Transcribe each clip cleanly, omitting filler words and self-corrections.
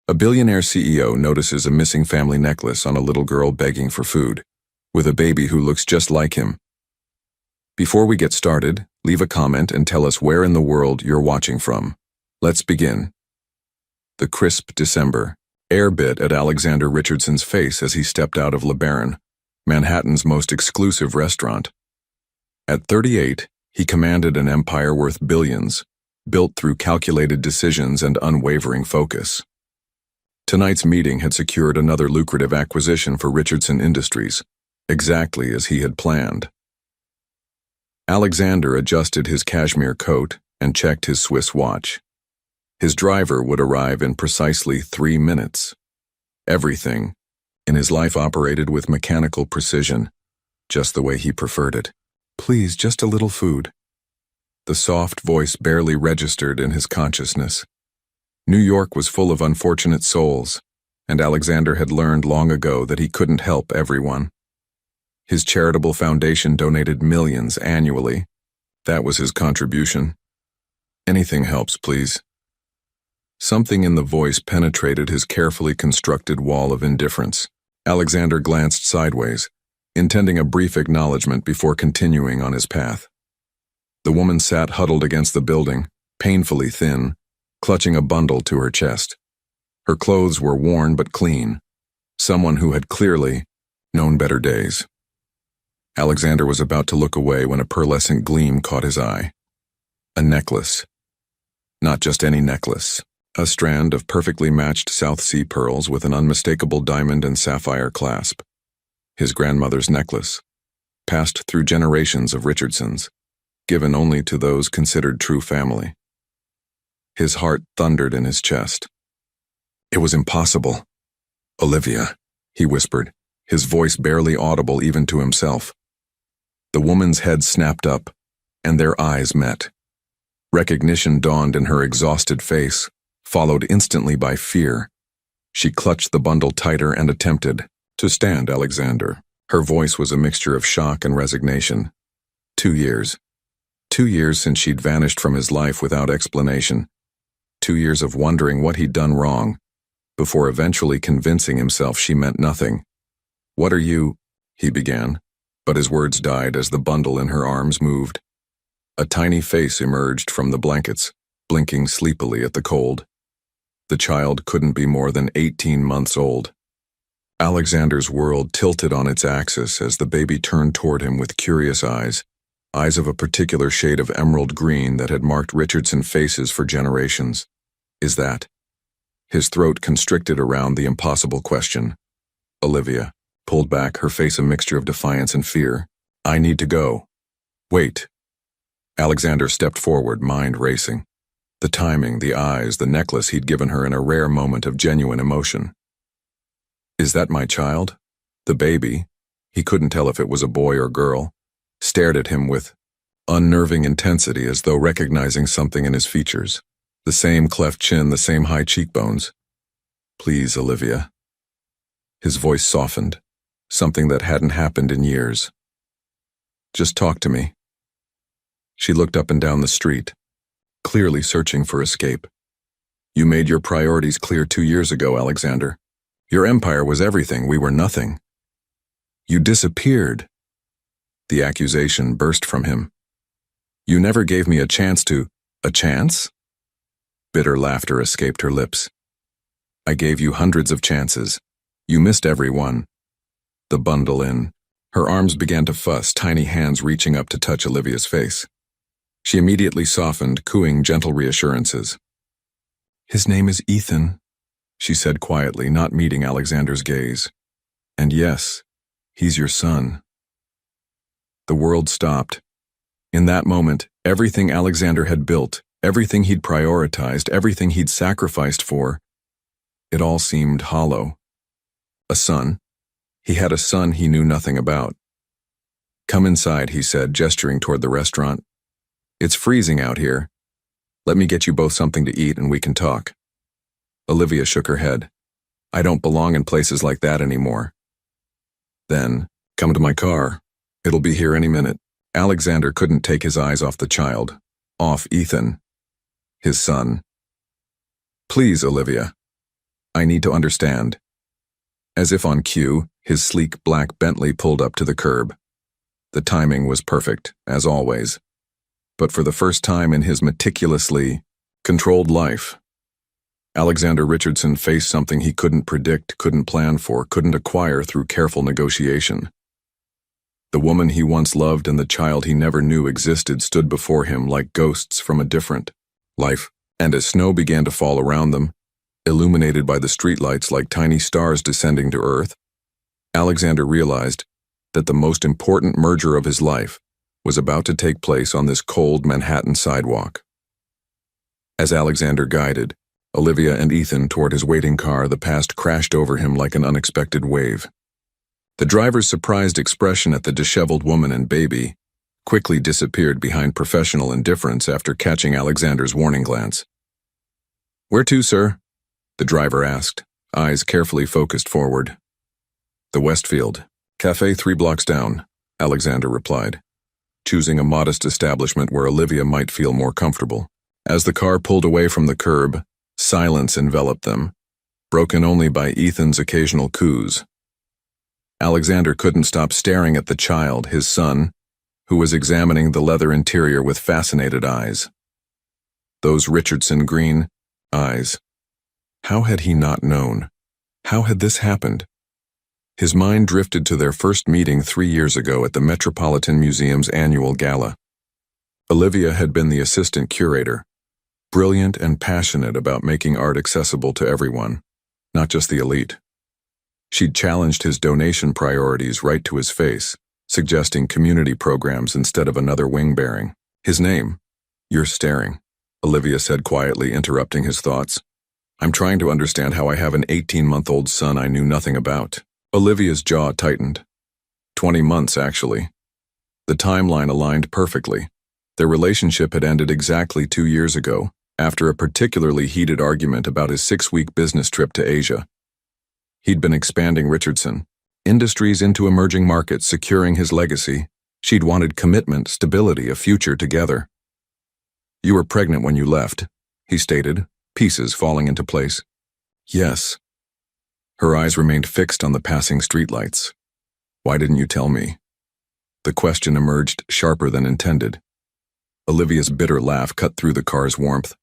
A billionaire CEO notices a missing family necklace on a little girl begging for food, with a baby who looks just like him. Before we get started, leave a comment and tell us where in the world you're watching from. Let's begin. The crisp December air bit at Alexander Richardson's face as he stepped out of LeBaron, Manhattan's most exclusive restaurant. At 38, he commanded an empire worth billions, built through calculated decisions and unwavering focus. Tonight's meeting had secured another lucrative acquisition for Richardson Industries, exactly as he had planned. Alexander adjusted his cashmere coat and checked his Swiss watch. His driver would arrive in precisely 3 minutes. Everything in his life operated with mechanical precision, just the way he preferred it. "Please, just a little food." The soft voice barely registered in his consciousness. New York was full of unfortunate souls, and Alexander had learned long ago that he couldn't help everyone. His charitable foundation donated millions annually. That was his contribution. "Anything helps, please." Something in the voice penetrated his carefully constructed wall of indifference. Alexander glanced sideways, intending a brief acknowledgement before continuing on his path. The woman sat huddled against the building, painfully thin, clutching a bundle to her chest. Her clothes were worn but clean, someone who had clearly known better days. Alexander was about to look away when a pearlescent gleam caught his eye. A necklace. Not just any necklace. A strand of perfectly matched South Sea pearls with an unmistakable diamond and sapphire clasp. His grandmother's necklace, passed through generations of Richardsons, given only to those considered true family. His heart thundered in his chest. It was impossible. "Olivia," he whispered, his voice barely audible even to himself. The woman's head snapped up, and their eyes met. Recognition dawned in her exhausted face, followed instantly by fear. She clutched the bundle tighter and attempted to stand Alexander. Her voice was a mixture of shock and resignation. 2 years. 2 years since she'd vanished from his life without explanation. 2 years of wondering what he'd done wrong, before eventually convincing himself she meant nothing. "What are you?" he began, but his words died as the bundle in her arms moved. A tiny face emerged from the blankets, blinking sleepily at the cold. The child couldn't be more than 18 months old. Alexander's world tilted on its axis as the baby turned toward him with curious eyes of a particular shade of emerald green that had marked Richardson faces for generations. "Is that?" His throat constricted around the impossible question. Olivia pulled back, her face a mixture of defiance and fear. "I need to go." "Wait." Alexander stepped forward, mind racing. The timing, the eyes, the necklace he'd given her in a rare moment of genuine emotion. "Is that my child?" The baby, he couldn't tell if it was a boy or girl, stared at him with unnerving intensity as though recognizing something in his features. The same cleft chin, the same high cheekbones. "Please, Olivia." His voice softened, something that hadn't happened in years. "Just talk to me." She looked up and down the street, clearly searching for escape. "You made your priorities clear 2 years ago, Alexander. Your empire was everything, we were nothing. You disappeared." The accusation burst from him. "You never gave me a chance to—" "A chance?" Bitter laughter escaped her lips. "I gave you hundreds of chances. You missed every one." The bundle in. Her arms began to fuss, tiny hands reaching up to touch Olivia's face. She immediately softened, cooing gentle reassurances. "His name is Ethan," she said quietly, not meeting Alexander's gaze. "And yes, he's your son." The world stopped. In that moment, everything Alexander had built, everything he'd prioritized, everything he'd sacrificed for, it all seemed hollow. A son. He had a son he knew nothing about. "Come inside," he said, gesturing toward the restaurant. "It's freezing out here. Let me get you both something to eat and we can talk." Olivia shook her head. "I don't belong in places like that anymore." "Then, come to my car. It'll be here any minute." Alexander couldn't take his eyes off the child, off Ethan, his son. "Please, Olivia." I need to understand. As if on cue, his sleek black Bentley pulled up to the curb. The timing was perfect, as always. But for the first time in his meticulously controlled life, Alexander Richardson faced something he couldn't predict, couldn't plan for, couldn't acquire through careful negotiation. The woman he once loved and the child he never knew existed stood before him like ghosts from a different life, and as snow began to fall around them, illuminated by the streetlights like tiny stars descending to earth, Alexander realized that the most important merger of his life was about to take place on this cold Manhattan sidewalk. As Alexander guided Olivia and Ethan toward his waiting car, the past crashed over him like an unexpected wave. The driver's surprised expression at the disheveled woman and baby quickly disappeared behind professional indifference after catching Alexander's warning glance. "Where to, sir?" the driver asked, eyes carefully focused forward. "The Westfield. Cafe 3 blocks down," Alexander replied, choosing a modest establishment where Olivia might feel more comfortable. As the car pulled away from the curb, silence enveloped them, broken only by Ethan's occasional coos. Alexander couldn't stop staring at the child, his son, who was examining the leather interior with fascinated eyes. Those Richardson green eyes. How had he not known? How had this happened? His mind drifted to their first meeting 3 years ago at the Metropolitan Museum's annual gala. Olivia had been the assistant curator, brilliant and passionate about making art accessible to everyone, not just the elite. She'd challenged his donation priorities right to his face, suggesting community programs instead of another wing-bearing. His name? "You're staring," Olivia said quietly, interrupting his thoughts. "I'm trying to understand how I have an 18-month-old son I knew nothing about." Olivia's jaw tightened. 20 months, actually. The timeline aligned perfectly. Their relationship had ended exactly 2 years ago, after a particularly heated argument about his 6-week business trip to Asia. He'd been expanding Richardson Industries into emerging markets, securing his legacy. She'd wanted commitment, stability, a future together. "You were pregnant when you left," he stated, pieces falling into place. "Yes." Her eyes remained fixed on the passing streetlights. "Why didn't you tell me?" The question emerged sharper than intended. Olivia's bitter laugh cut through the car's warmth.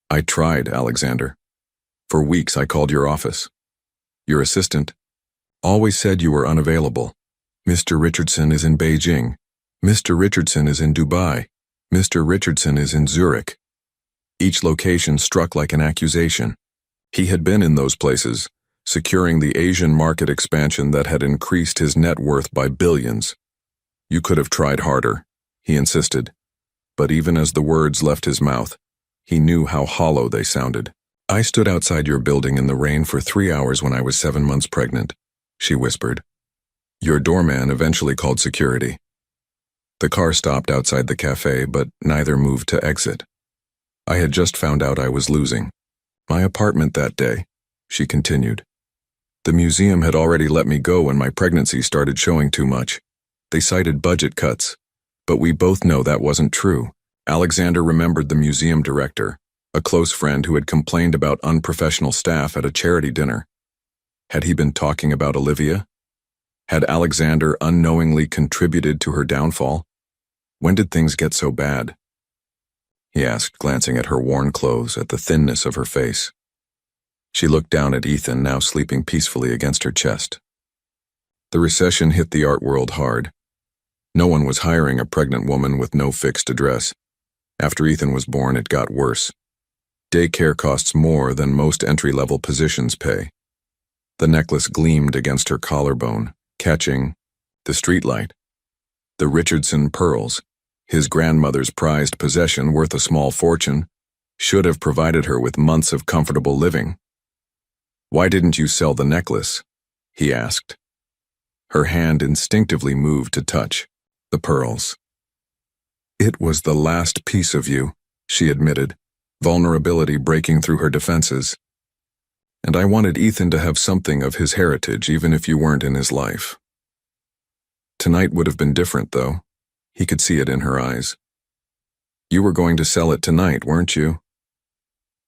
"I tried, Alexander. For weeks I called your office. Your assistant always said you were unavailable. Mr. Richardson is in Beijing. Mr. Richardson is in Dubai. Mr. Richardson is in Zurich." Each location struck like an accusation. He had been in those places, securing the Asian market expansion that had increased his net worth by billions. "You could have tried harder," he insisted. But even as the words left his mouth, he knew how hollow they sounded. "I stood outside your building in the rain for 3 hours when I was 7 months pregnant," she whispered. "Your doorman eventually called security." The car stopped outside the cafe, but neither moved to exit. "I had just found out I was losing my apartment that day," she continued. "The museum had already let me go when my pregnancy started showing too much. They cited budget cuts, but we both know that wasn't true." Alexander remembered the museum director, a close friend who had complained about unprofessional staff at a charity dinner. Had he been talking about Olivia? Had Alexander unknowingly contributed to her downfall? When did things get so bad? He asked, glancing at her worn clothes, at the thinness of her face. She looked down at Ethan, now sleeping peacefully against her chest. The recession hit the art world hard. No one was hiring a pregnant woman with no fixed address. After Ethan was born, it got worse. Daycare costs more than most entry-level positions pay. The necklace gleamed against her collarbone, catching the streetlight. The Richardson pearls, his grandmother's prized possession worth a small fortune, should have provided her with months of comfortable living. "Why didn't you sell the necklace?" he asked. Her hand instinctively moved to touch the pearls. "It was the last piece of you," she admitted, vulnerability breaking through her defenses. "And I wanted Ethan to have something of his heritage, even if you weren't in his life." Tonight would have been different, though. He could see it in her eyes. "You were going to sell it tonight, weren't you?"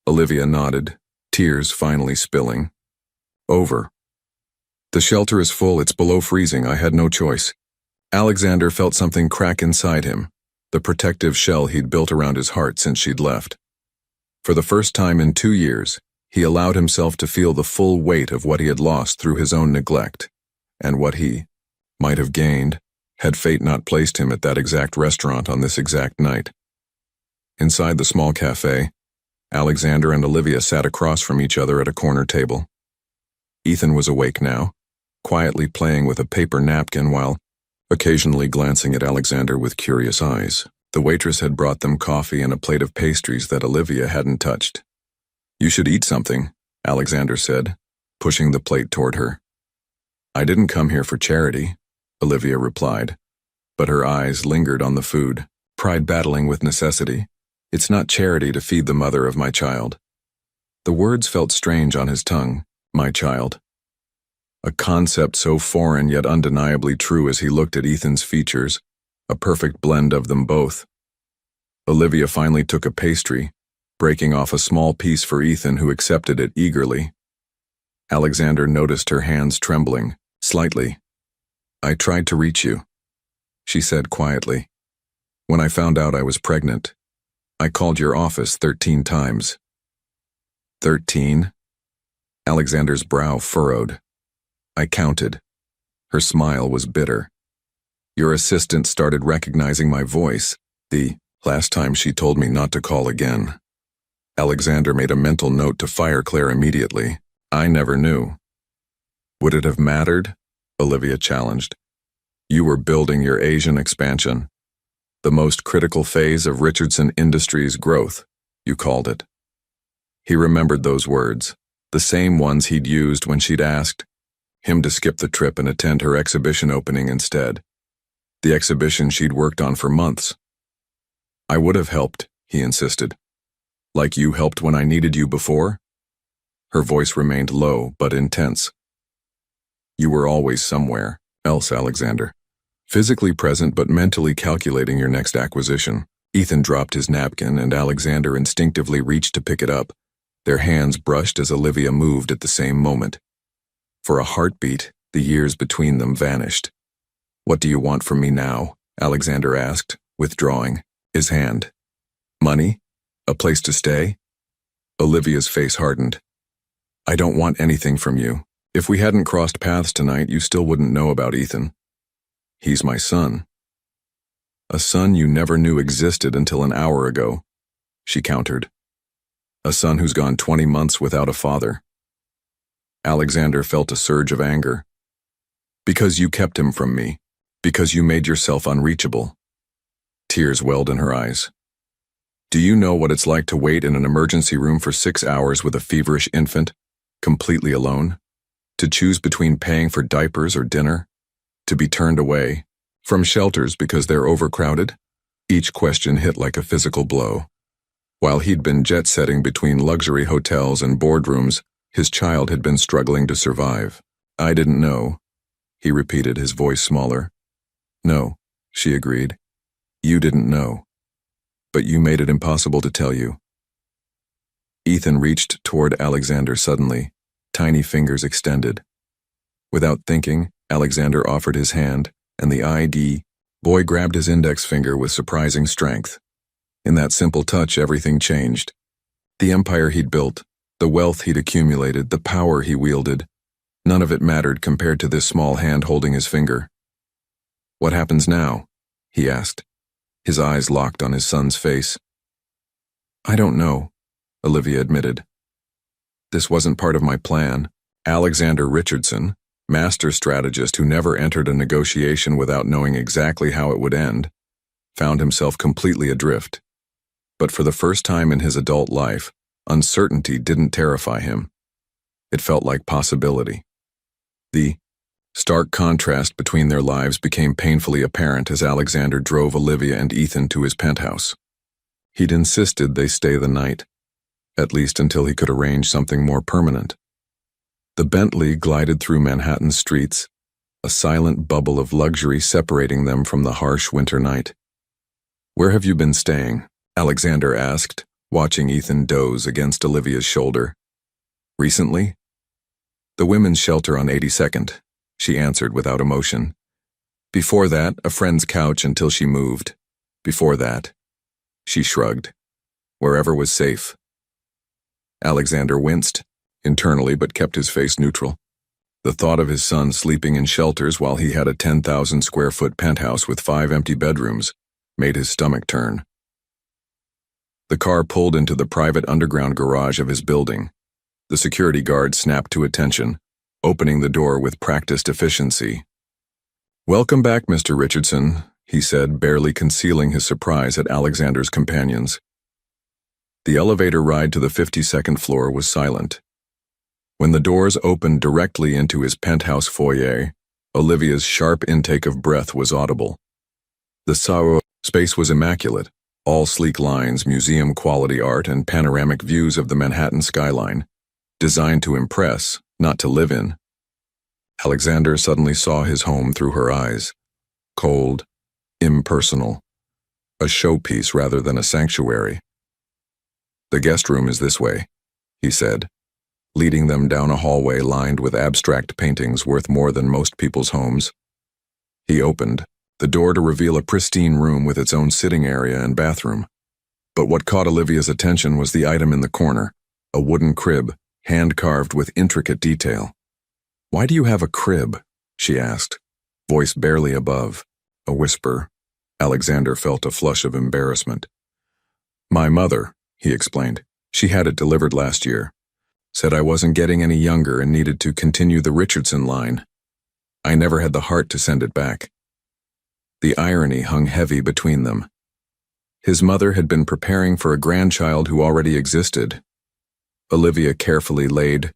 Olivia nodded, tears finally spilling. Over. The shelter is full, it's below freezing, I had no choice. Alexander felt something crack inside him, the protective shell he'd built around his heart since she'd left. For the first time in 2 years, he allowed himself to feel the full weight of what he had lost through his own neglect, and what he might have gained had fate not placed him at that exact restaurant on this exact night. Inside the small cafe, Alexander and Olivia sat across from each other at a corner table. Ethan was awake now, quietly playing with a paper napkin while occasionally glancing at Alexander with curious eyes. The waitress had brought them coffee and a plate of pastries that Olivia hadn't touched. "You should eat something," Alexander said, pushing the plate toward her. "I didn't come here for charity," Olivia replied, but her eyes lingered on the food, pride battling with necessity. "It's not charity to feed the mother of my child." The words felt strange on his tongue, my child. A concept so foreign yet undeniably true as he looked at Ethan's features, a perfect blend of them both. Olivia finally took a pastry, breaking off a small piece for Ethan, who accepted it eagerly. Alexander noticed her hands trembling, slightly. "I tried to reach you," she said quietly. "When I found out I was pregnant, I called your office 13 times. 13? Alexander's brow furrowed. "I counted." Her smile was bitter. "Your assistant started recognizing my voice the last time she told me not to call again." Alexander made a mental note to fire Claire immediately. "I never knew." "Would it have mattered?" Olivia challenged. "You were building your Asian expansion. The most critical phase of Richardson Industries' growth, you called it." He remembered those words, the same ones he'd used when she'd asked him to skip the trip and attend her exhibition opening instead. The exhibition she'd worked on for months. "I would have helped," he insisted. "Like you helped when I needed you before?" Her voice remained low but intense. "You were always somewhere else, Alexander. Physically present but mentally calculating your next acquisition." Ethan dropped his napkin and Alexander instinctively reached to pick it up. Their hands brushed as Olivia moved at the same moment. For a heartbeat, the years between them vanished. "What do you want from me now?" Alexander asked, withdrawing his hand. "Money? A place to stay?" Olivia's face hardened. "I don't want anything from you. If we hadn't crossed paths tonight, you still wouldn't know about Ethan. He's my son." "A son you never knew existed until an hour ago," she countered. "A son who's gone 20 months without a father." Alexander felt a surge of anger. "Because you kept him from me. Because you made yourself unreachable." Tears welled in her eyes. "Do you know what it's like to wait in an emergency room for 6 hours with a feverish infant, completely alone? To choose between paying for diapers or dinner? To be turned away from shelters because they're overcrowded?" Each question hit like a physical blow. While he'd been jet-setting between luxury hotels and boardrooms, his child had been struggling to survive. "I didn't know," he repeated, his voice smaller. "No," she agreed. "You didn't know. But you made it impossible to tell you." Ethan reached toward Alexander suddenly, tiny fingers extended. Without thinking, Alexander offered his hand, and the ID boy grabbed his index finger with surprising strength. In that simple touch, everything changed. The empire he'd built, the wealth he'd accumulated, the power he wielded, none of it mattered compared to this small hand holding his finger. "What happens now?" he asked, his eyes locked on his son's face. "I don't know," Olivia admitted. "This wasn't part of my plan." Alexander Richardson, master strategist who never entered a negotiation without knowing exactly how it would end, found himself completely adrift. But for the first time in his adult life, uncertainty didn't terrify him. It felt like possibility. The stark contrast between their lives became painfully apparent as Alexander drove Olivia and Ethan to his penthouse. He'd insisted they stay the night, at least until he could arrange something more permanent. The Bentley glided through Manhattan's streets, a silent bubble of luxury separating them from the harsh winter night. "Where have you been staying?" Alexander asked, watching Ethan doze against Olivia's shoulder. Recently? The women's shelter on 82nd, she answered without emotion. Before that, a friend's couch until she moved. Before that, she shrugged. Wherever was safe. Alexander winced, internally, but kept his face neutral. The thought of his son sleeping in shelters while he had a 10,000 square foot penthouse with 5 empty bedrooms made his stomach turn. The car pulled into the private underground garage of his building. The security guard snapped to attention, opening the door with practiced efficiency. "Welcome back, Mr. Richardson," he said, barely concealing his surprise at Alexander's companions. The elevator ride to the 52nd floor was silent. When the doors opened directly into his penthouse foyer, Olivia's sharp intake of breath was audible. The space was immaculate, all sleek lines, museum-quality art, and panoramic views of the Manhattan skyline, designed to impress, not to live in. Alexander suddenly saw his home through her eyes. Cold, impersonal, a showpiece rather than a sanctuary. "The guest room is this way," he said, leading them down a hallway lined with abstract paintings worth more than most people's homes. He opened the door to reveal a pristine room with its own sitting area and bathroom. But what caught Olivia's attention was the item in the corner, a wooden crib, hand-carved with intricate detail. "Why do you have a crib?" she asked, voice barely above, a whisper. Alexander felt a flush of embarrassment. "My mother," he explained. "She had it delivered last year. Said I wasn't getting any younger and needed to continue the Richardson line. I never had the heart to send it back." The irony hung heavy between them. His mother had been preparing for a grandchild who already existed. Olivia carefully laid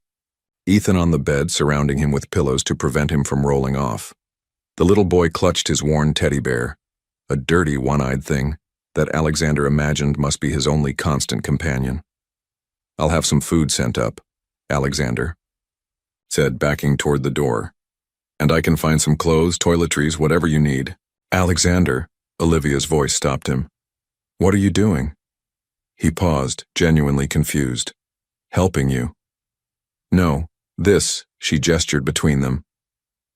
Ethan on the bed, surrounding him with pillows to prevent him from rolling off. The little boy clutched his worn teddy bear, a dirty, one-eyed thing that Alexander imagined must be his only constant companion. "I'll have some food sent up," Alexander said, backing toward the door. "And I can find some clothes, toiletries, whatever you need." "Alexander," Olivia's voice stopped him. "What are you doing?" He paused, genuinely confused. "Helping you." "No, this," she gestured between them.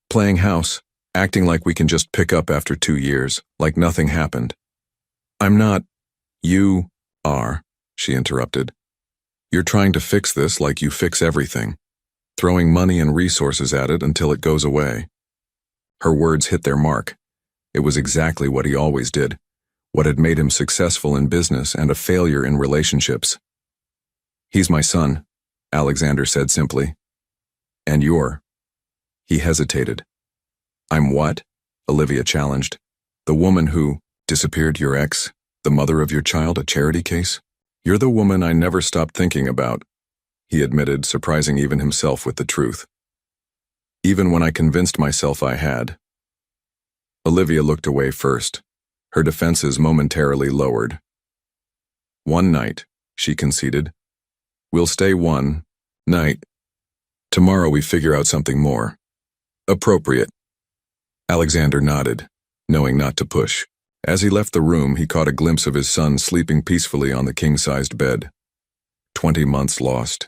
"Playing house, acting like we can just pick up after 2 years, like nothing happened." "I'm not." "You are," she interrupted. "You're trying to fix this like you fix everything, throwing money and resources at it until it goes away." Her words hit their mark. It was exactly what he always did, what had made him successful in business and a failure in relationships. "He's my son," Alexander said simply. "And you're." He hesitated. "I'm what?" Olivia challenged. "The woman who disappeared, your ex, the mother of your child, a charity case? You're the woman I never stopped thinking about," he admitted, surprising even himself with the truth. "Even when I convinced myself I had." Olivia looked away first, her defenses momentarily lowered. "One night," she conceded. "We'll stay one night. Tomorrow we figure out something more appropriate." Alexander nodded, knowing not to push. As he left the room, he caught a glimpse of his son sleeping peacefully on the king-sized bed. 20 months lost.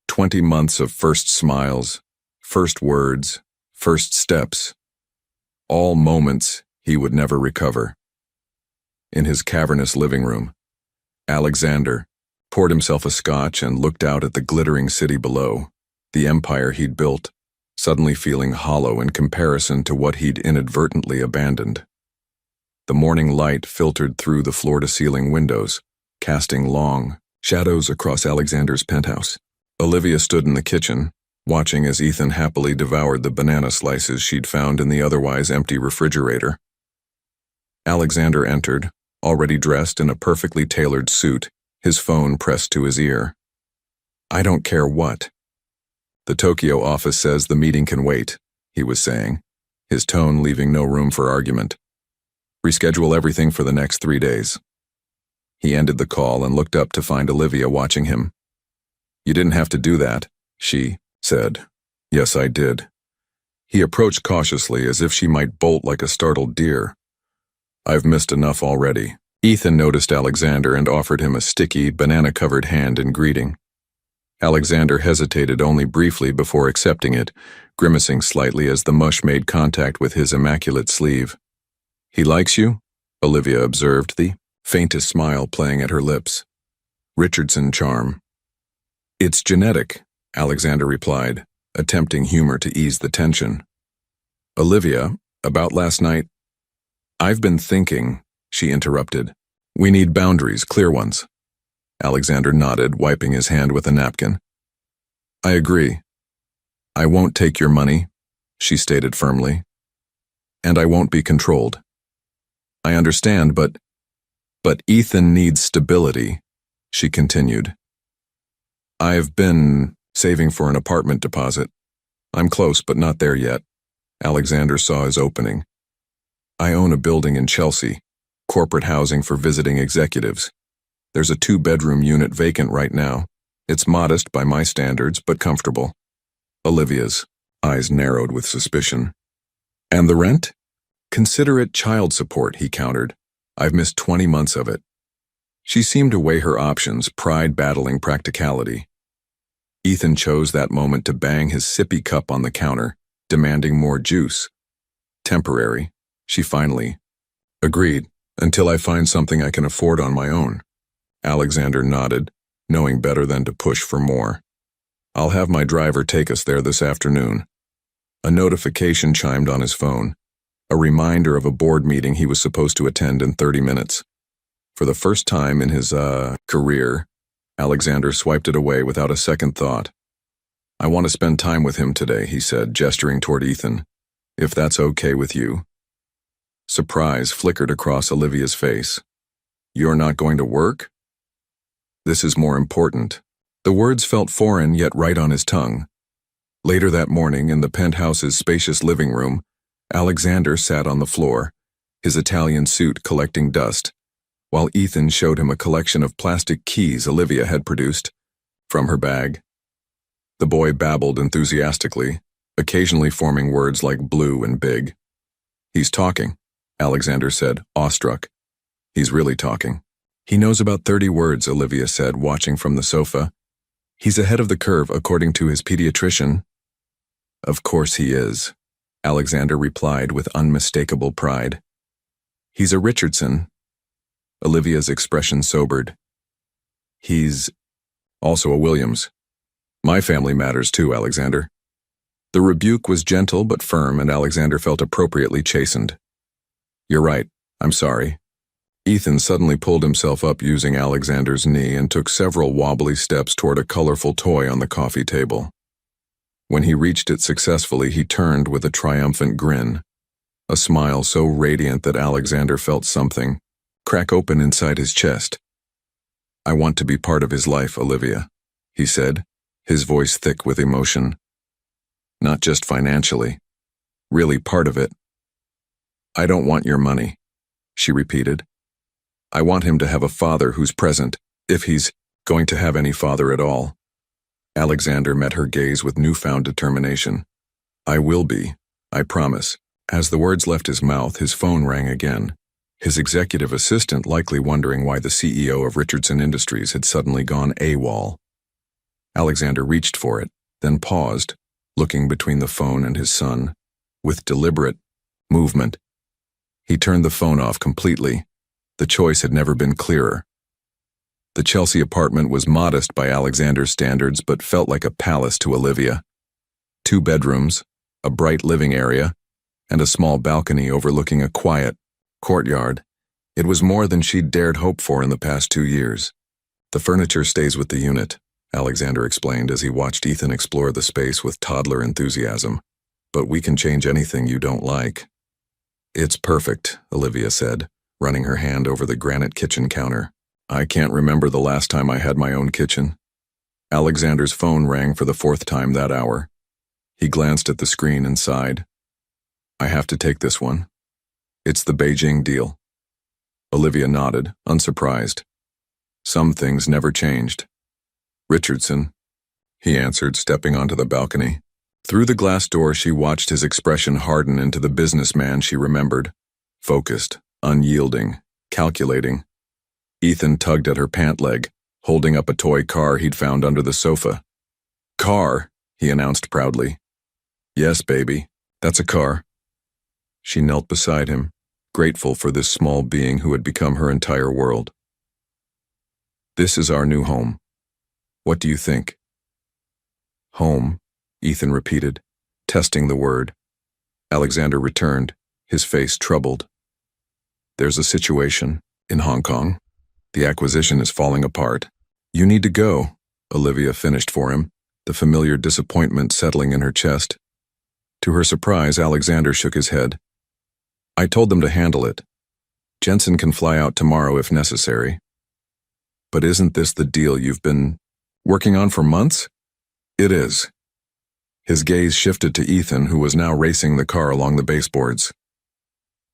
20 months of first smiles, first words, first steps. All moments he would never recover. In his cavernous living room, Alexander poured himself a scotch and looked out at the glittering city below, the empire he'd built, suddenly feeling hollow in comparison to what he'd inadvertently abandoned. The morning light filtered through the floor-to-ceiling windows, casting long shadows across Alexander's penthouse. Olivia stood in the kitchen, watching as Ethan happily devoured the banana slices she'd found in the otherwise empty refrigerator. Alexander entered, already dressed in a perfectly tailored suit, his phone pressed to his ear. "I don't care what." "The Tokyo office says the meeting can wait," he was saying, his tone leaving no room for argument. "Reschedule everything for the next 3 days." He ended the call and looked up to find Olivia watching him. "You didn't have to do that," she said. "Yes, I did." He approached cautiously as if she might bolt like a startled deer. "I've missed enough already." Ethan noticed Alexander and offered him a sticky, banana-covered hand in greeting. Alexander hesitated only briefly before accepting it, grimacing slightly as the mush made contact with his immaculate sleeve. "He likes you?" Olivia observed, the faintest smile playing at her lips. "Richardson charm." "It's genetic," Alexander replied, attempting humor to ease the tension. "Olivia, about last night—" "I've been thinking," she interrupted. "We need boundaries, clear ones." Alexander nodded, wiping his hand with a napkin. "I agree. I won't take your money," she stated firmly. "And I won't be controlled." "I understand, but Ethan needs stability," she continued. "I've been saving for an apartment deposit. I'm close, but not there yet." Alexander saw his opening. "I own a building in Chelsea, corporate housing for visiting executives. There's a 2-bedroom unit vacant right now. It's modest by my standards, but comfortable." Olivia's eyes narrowed with suspicion. "And the rent?" "Consider it child support," he countered. "I've missed 20 months of it." She seemed to weigh her options, pride battling practicality. Ethan chose that moment to bang his sippy cup on the counter, demanding more juice. "Temporary," she finally agreed, "until I find something I can afford on my own." Alexander nodded, knowing better than to push for more. "I'll have my driver take us there this afternoon." A notification chimed on his phone, a reminder of a board meeting he was supposed to attend in 30 minutes. For the first time in his, career, Alexander swiped it away without a second thought. "I want to spend time with him today," he said, gesturing toward Ethan. "If that's okay with you." Surprise flickered across Olivia's face. "You're not going to work?" "This is more important." The words felt foreign yet right on his tongue. Later that morning, in the penthouse's spacious living room, Alexander sat on the floor, his Italian suit collecting dust, while Ethan showed him a collection of plastic keys Olivia had produced from her bag. The boy babbled enthusiastically, occasionally forming words like blue and big. "He's talking," Alexander said, awestruck. "He's really talking." "He knows about 30 words," Olivia said, watching from the sofa. "He's ahead of the curve, according to his pediatrician." "Of course he is," Alexander replied with unmistakable pride. "He's a Richardson." Olivia's expression sobered. "He's also a Williams. My family matters too, Alexander." The rebuke was gentle but firm, and Alexander felt appropriately chastened. "You're right. I'm sorry." Ethan suddenly pulled himself up using Alexander's knee and took several wobbly steps toward a colorful toy on the coffee table. When he reached it successfully, he turned with a triumphant grin, a smile so radiant that Alexander felt something crack open inside his chest. "I want to be part of his life, Olivia," he said, his voice thick with emotion. "Not just financially, really part of it." "I don't want your money," she repeated. "I want him to have a father who's present, if he's going to have any father at all." Alexander met her gaze with newfound determination. "I will be, I promise." As the words left his mouth, his phone rang again, his executive assistant likely wondering why the CEO of Richardson Industries had suddenly gone AWOL. Alexander reached for it, then paused, looking between the phone and his son, with deliberate movement. He turned the phone off completely. The choice had never been clearer. The Chelsea apartment was modest by Alexander's standards, but felt like a palace to Olivia. 2 bedrooms, a bright living area, and a small balcony overlooking a quiet courtyard. It was more than she'd dared hope for in the past 2 years. "The furniture stays with the unit," Alexander explained as he watched Ethan explore the space with toddler enthusiasm. "But we can change anything you don't like." "It's perfect," Olivia said, running her hand over the granite kitchen counter. "I can't remember the last time I had my own kitchen." Alexander's phone rang for the 4th time that hour. He glanced at the screen and sighed. "I have to take this one. It's the Beijing deal." Olivia nodded, unsurprised. Some things never changed. "Richardson," he answered, stepping onto the balcony. Through the glass door, she watched his expression harden into the businessman she remembered. Focused, unyielding, calculating. Ethan tugged at her pant leg, holding up a toy car he'd found under the sofa. Car, he announced proudly. Yes, baby, that's a car. She knelt beside him, grateful for this small being who had become her entire world. This is our new home. What do you think? Home, Ethan repeated, testing the word. Alexander returned, his face troubled. There's a situation in Hong Kong. The acquisition is falling apart. You need to go, Olivia finished for him, the familiar disappointment settling in her chest. To her surprise, Alexander shook his head. I told them to handle it. Jensen can fly out tomorrow if necessary. But isn't this the deal you've been working on for months? It is. His gaze shifted to Ethan, who was now racing the car along the baseboards.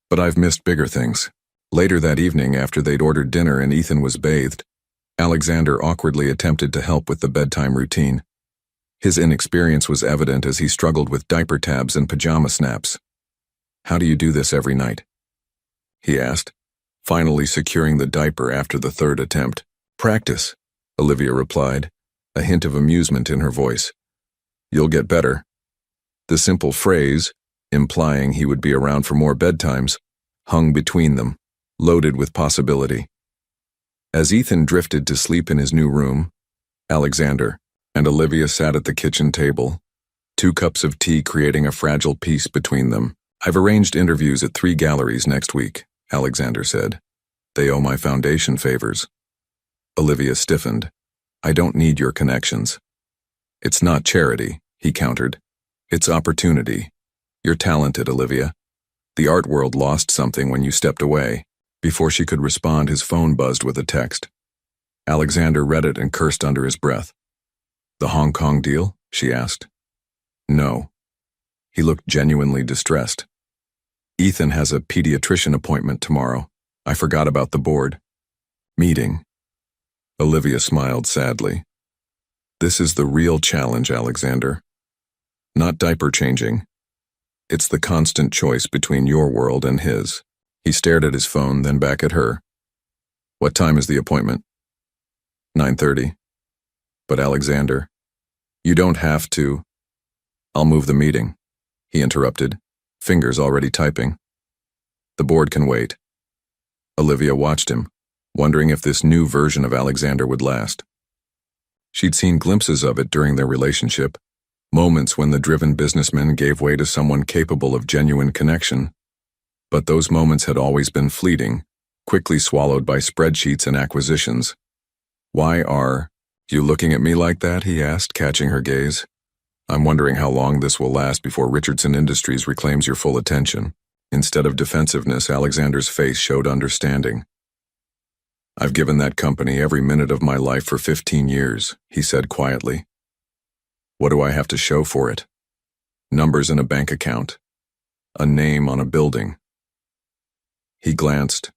But I've missed bigger things. Later that evening, after they'd ordered dinner and Ethan was bathed, Alexander awkwardly attempted to help with the bedtime routine. His inexperience was evident as he struggled with diaper tabs and pajama snaps. How do you do this every night? He asked, finally securing the diaper after the third attempt. Practice, Olivia replied, a hint of amusement in her voice. You'll get better. The simple phrase, implying he would be around for more bedtimes, hung between them, loaded with possibility. As Ethan drifted to sleep in his new room, Alexander and Olivia sat at the kitchen table, 2 cups of tea creating a fragile peace between them. I've arranged interviews at 3 galleries next week, Alexander said. They owe my foundation favors. Olivia stiffened. I don't need your connections. It's not charity, he countered. It's opportunity. You're talented, Olivia. The art world lost something when you stepped away. Before she could respond, his phone buzzed with a text. Alexander read it and cursed under his breath. The Hong Kong deal? She asked. No. He looked genuinely distressed. Ethan has a pediatrician appointment tomorrow. I forgot about the board meeting. Olivia smiled sadly. This is the real challenge, Alexander. Not diaper changing. It's the constant choice between your world and his. He stared at his phone, then back at her. What time is the appointment? 9:30. But Alexander, you don't have to. I'll move the meeting, he interrupted, fingers already typing. The board can wait. Olivia watched him, wondering if this new version of Alexander would last. She'd seen glimpses of it during their relationship, moments when the driven businessman gave way to someone capable of genuine connection. But those moments had always been fleeting, quickly swallowed by spreadsheets and acquisitions. Why are you looking at me like that? He asked, catching her gaze. I'm wondering how long this will last before Richardson Industries reclaims your full attention. Instead of defensiveness, Alexander's face showed understanding. I've given that company every minute of my life for 15 years, he said quietly. What do I have to show for it? Numbers in a bank account. A name on a building. He glanced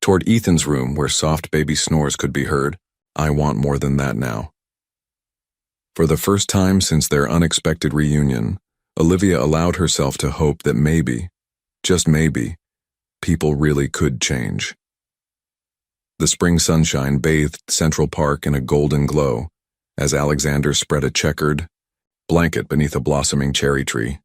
toward Ethan's room where soft baby snores could be heard. I want more than that now. For the first time since their unexpected reunion, Olivia allowed herself to hope that maybe, just maybe, people really could change. The spring sunshine bathed Central Park in a golden glow as Alexander spread a checkered blanket beneath a blossoming cherry tree.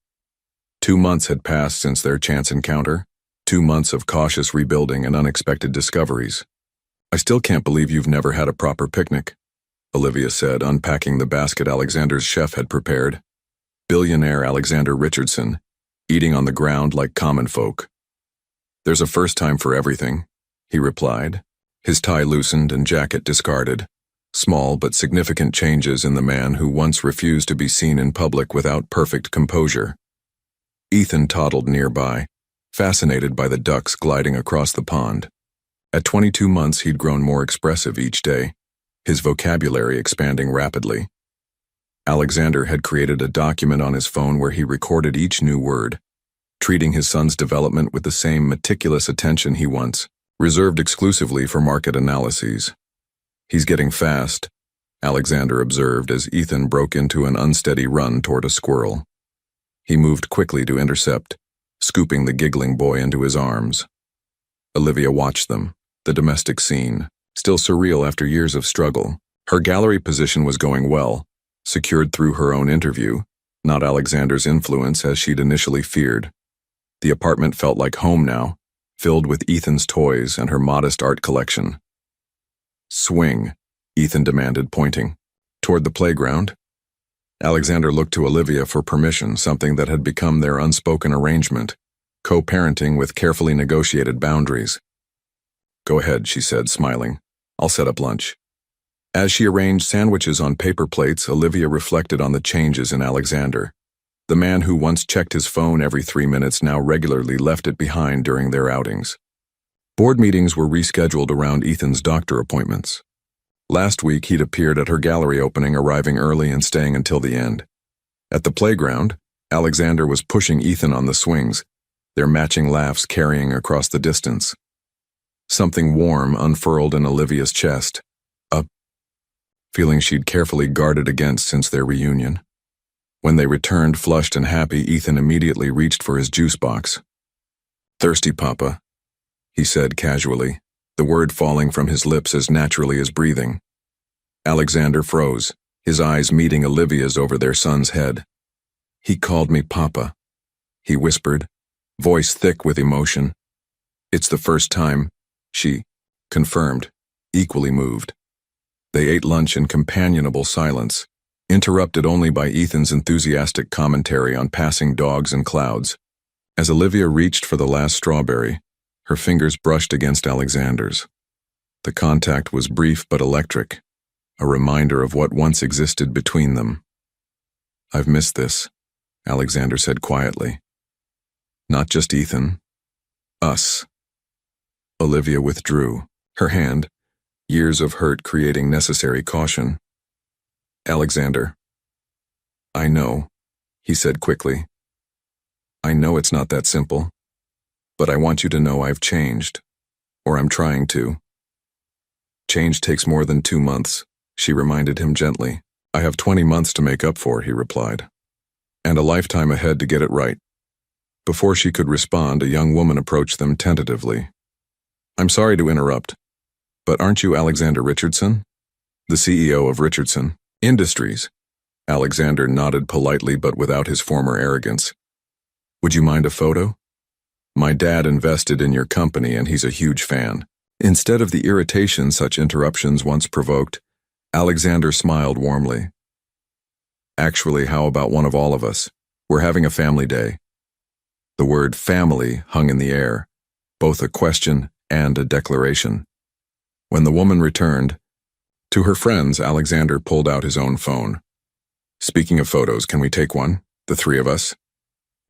2 months had passed since their chance encounter, 2 months of cautious rebuilding and unexpected discoveries. I still can't believe you've never had a proper picnic, Olivia said, unpacking the basket Alexander's chef had prepared. Billionaire Alexander Richardson, eating on the ground like common folk. There's a first time for everything, he replied, his tie loosened and jacket discarded. Small but significant changes in the man who once refused to be seen in public without perfect composure. Ethan toddled nearby, fascinated by the ducks gliding across the pond. At 22 months, he'd grown more expressive each day, his vocabulary expanding rapidly. Alexander had created a document on his phone where he recorded each new word, treating his son's development with the same meticulous attention he once reserved exclusively for market analyses. He's getting fast, Alexander observed as Ethan broke into an unsteady run toward a squirrel. He moved quickly to intercept, scooping the giggling boy into his arms. Olivia watched them, the domestic scene, still surreal after years of struggle. Her gallery position was going well, secured through her own interview, not Alexander's influence as she'd initially feared. The apartment felt like home now, filled with Ethan's toys and her modest art collection. "Swing," Ethan demanded, pointing. "Toward the playground?" Alexander looked to Olivia for permission, something that had become their unspoken arrangement, co-parenting with carefully negotiated boundaries. "Go ahead," she said, smiling. "I'll set up lunch." As she arranged sandwiches on paper plates, Olivia reflected on the changes in Alexander. The man who once checked his phone every 3 minutes now regularly left it behind during their outings. Board meetings were rescheduled around Ethan's doctor appointments. Last week, he'd appeared at her gallery opening, arriving early and staying until the end. At the playground, Alexander was pushing Ethan on the swings, their matching laughs carrying across the distance. Something warm unfurled in Olivia's chest, a feeling she'd carefully guarded against since their reunion. When they returned flushed and happy, Ethan immediately reached for his juice box. "Thirsty, Papa?" he said casually, the word falling from his lips as naturally as breathing. Alexander froze, his eyes meeting Olivia's over their son's head. "He called me Papa," he whispered, voice thick with emotion. "It's the first time," she confirmed, equally moved. They ate lunch in companionable silence, interrupted only by Ethan's enthusiastic commentary on passing dogs and clouds. As Olivia reached for the last strawberry, her fingers brushed against Alexander's. The contact was brief but electric, a reminder of what once existed between them. "I've missed this," Alexander said quietly. "Not just Ethan. Us." Olivia withdrew, her hand, years of hurt creating necessary caution. "Alexander, I know," he said quickly. "I know it's not that simple, but I want you to know I've changed, or I'm trying to." "Change takes more than 2 months," she reminded him gently. "I have 20 months to make up for," he replied, "and a lifetime ahead to get it right." Before she could respond, a young woman approached them tentatively. "I'm sorry to interrupt, but aren't you Alexander Richardson?" "The CEO of Richardson Industries." Alexander nodded politely but without his former arrogance. "Would you mind a photo? My dad invested in your company and he's a huge fan." Instead of the irritation such interruptions once provoked, Alexander smiled warmly. "Actually, how about one of all of us? We're having a family day." The word family hung in the air, both a question and a declaration. When the woman returned, to her friends, Alexander pulled out his own phone. "Speaking of photos, can we take one? The 3 of us?"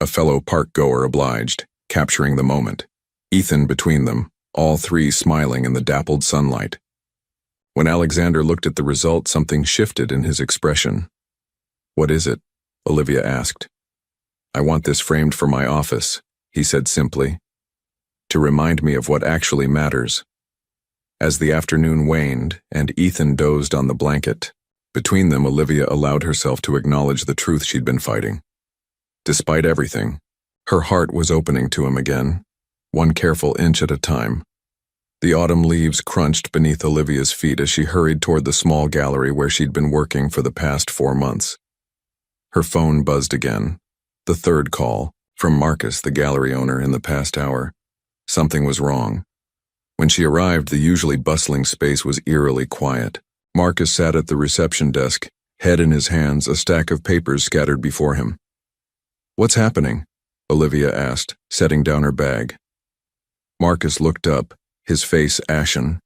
A fellow park-goer obliged, capturing the moment. Ethan between them, all 3 smiling in the dappled sunlight. When Alexander looked at the result, something shifted in his expression. "What is it?" Olivia asked. "I want this framed for my office," he said simply, "to remind me of what actually matters." As the afternoon waned and Ethan dozed on the blanket, between them Olivia allowed herself to acknowledge the truth she'd been fighting. Despite everything, her heart was opening to him again, one careful inch at a time. The autumn leaves crunched beneath Olivia's feet as she hurried toward the small gallery where she'd been working for the past 4 months. Her phone buzzed again, the 3rd call, from Marcus, the gallery owner, in the past hour. Something was wrong. When she arrived, the usually bustling space was eerily quiet. Marcus sat at the reception desk, head in his hands, a stack of papers scattered before him. "What's happening?" Olivia asked, setting down her bag. Marcus looked up, his face ashen.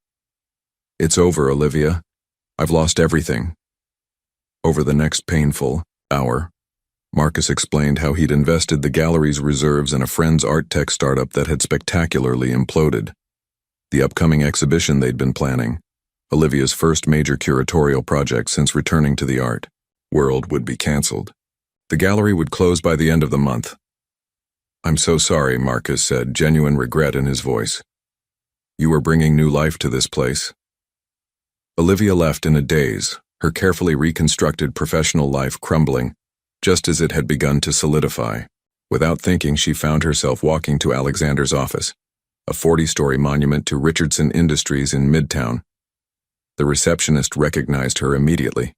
"It's over, Olivia. I've lost everything." Over the next painful hour, Marcus explained how he'd invested the gallery's reserves in a friend's art tech startup that had spectacularly imploded. The upcoming exhibition they'd been planning, Olivia's first major curatorial project since returning to the art world, would be canceled. The gallery would close by the end of the month. "I'm so sorry," Marcus said, genuine regret in his voice. "You were bringing new life to this place." Olivia left in a daze, her carefully reconstructed professional life crumbling, just as it had begun to solidify. Without thinking, she found herself walking to Alexander's office, a 40-story monument to Richardson Industries in Midtown. The receptionist recognized her immediately.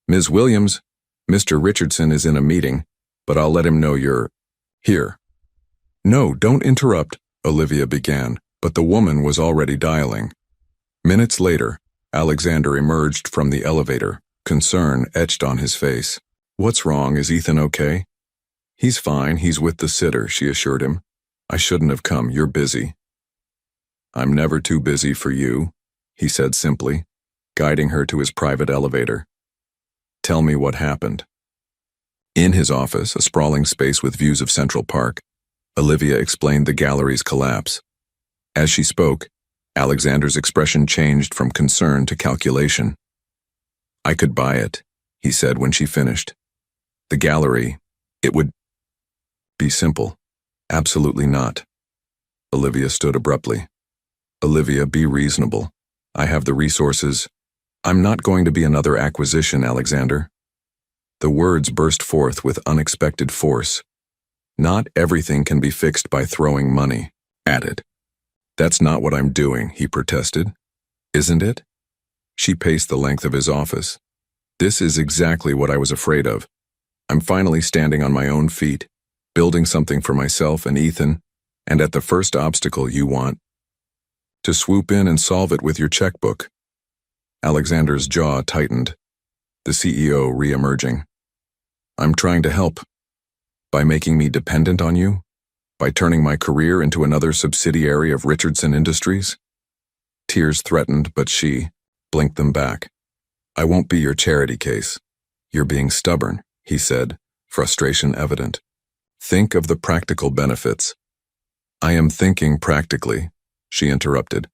Ms. Williams, Mr. Richardson is in a meeting, but I'll let him know you're here. No, don't interrupt, Olivia began, but the woman was already dialing. Minutes later, Alexander emerged from the elevator, concern etched on his face. What's wrong? Is Ethan okay? He's fine, he's with the sitter, she assured him. I shouldn't have come, you're busy. I'm never too busy for you, he said simply, guiding her to his private elevator. Tell me what happened. In his office, a sprawling space with views of Central Park, Olivia explained the gallery's collapse. As she spoke, Alexander's expression changed from concern to calculation. I could buy it, he said when she finished. The gallery, it would be simple. Absolutely not. Olivia stood abruptly. Olivia, be reasonable. I have the resources. I'm not going to be another acquisition, Alexander. The words burst forth with unexpected force. Not everything can be fixed by throwing money at it. That's not what I'm doing, he protested. Isn't it? She paced the length of his office. This is exactly what I was afraid of. I'm finally standing on my own feet, building something for myself and Ethan, and at the first obstacle you want to swoop in and solve it with your checkbook. Alexander's jaw tightened, the CEO re-emerging. I'm trying to help. By making me dependent on you? By turning my career into another subsidiary of Richardson Industries? Tears threatened, but she blinked them back. I won't be your charity case. You're being stubborn, he said, frustration evident. Think of the practical benefits. I am thinking practically, she interrupted.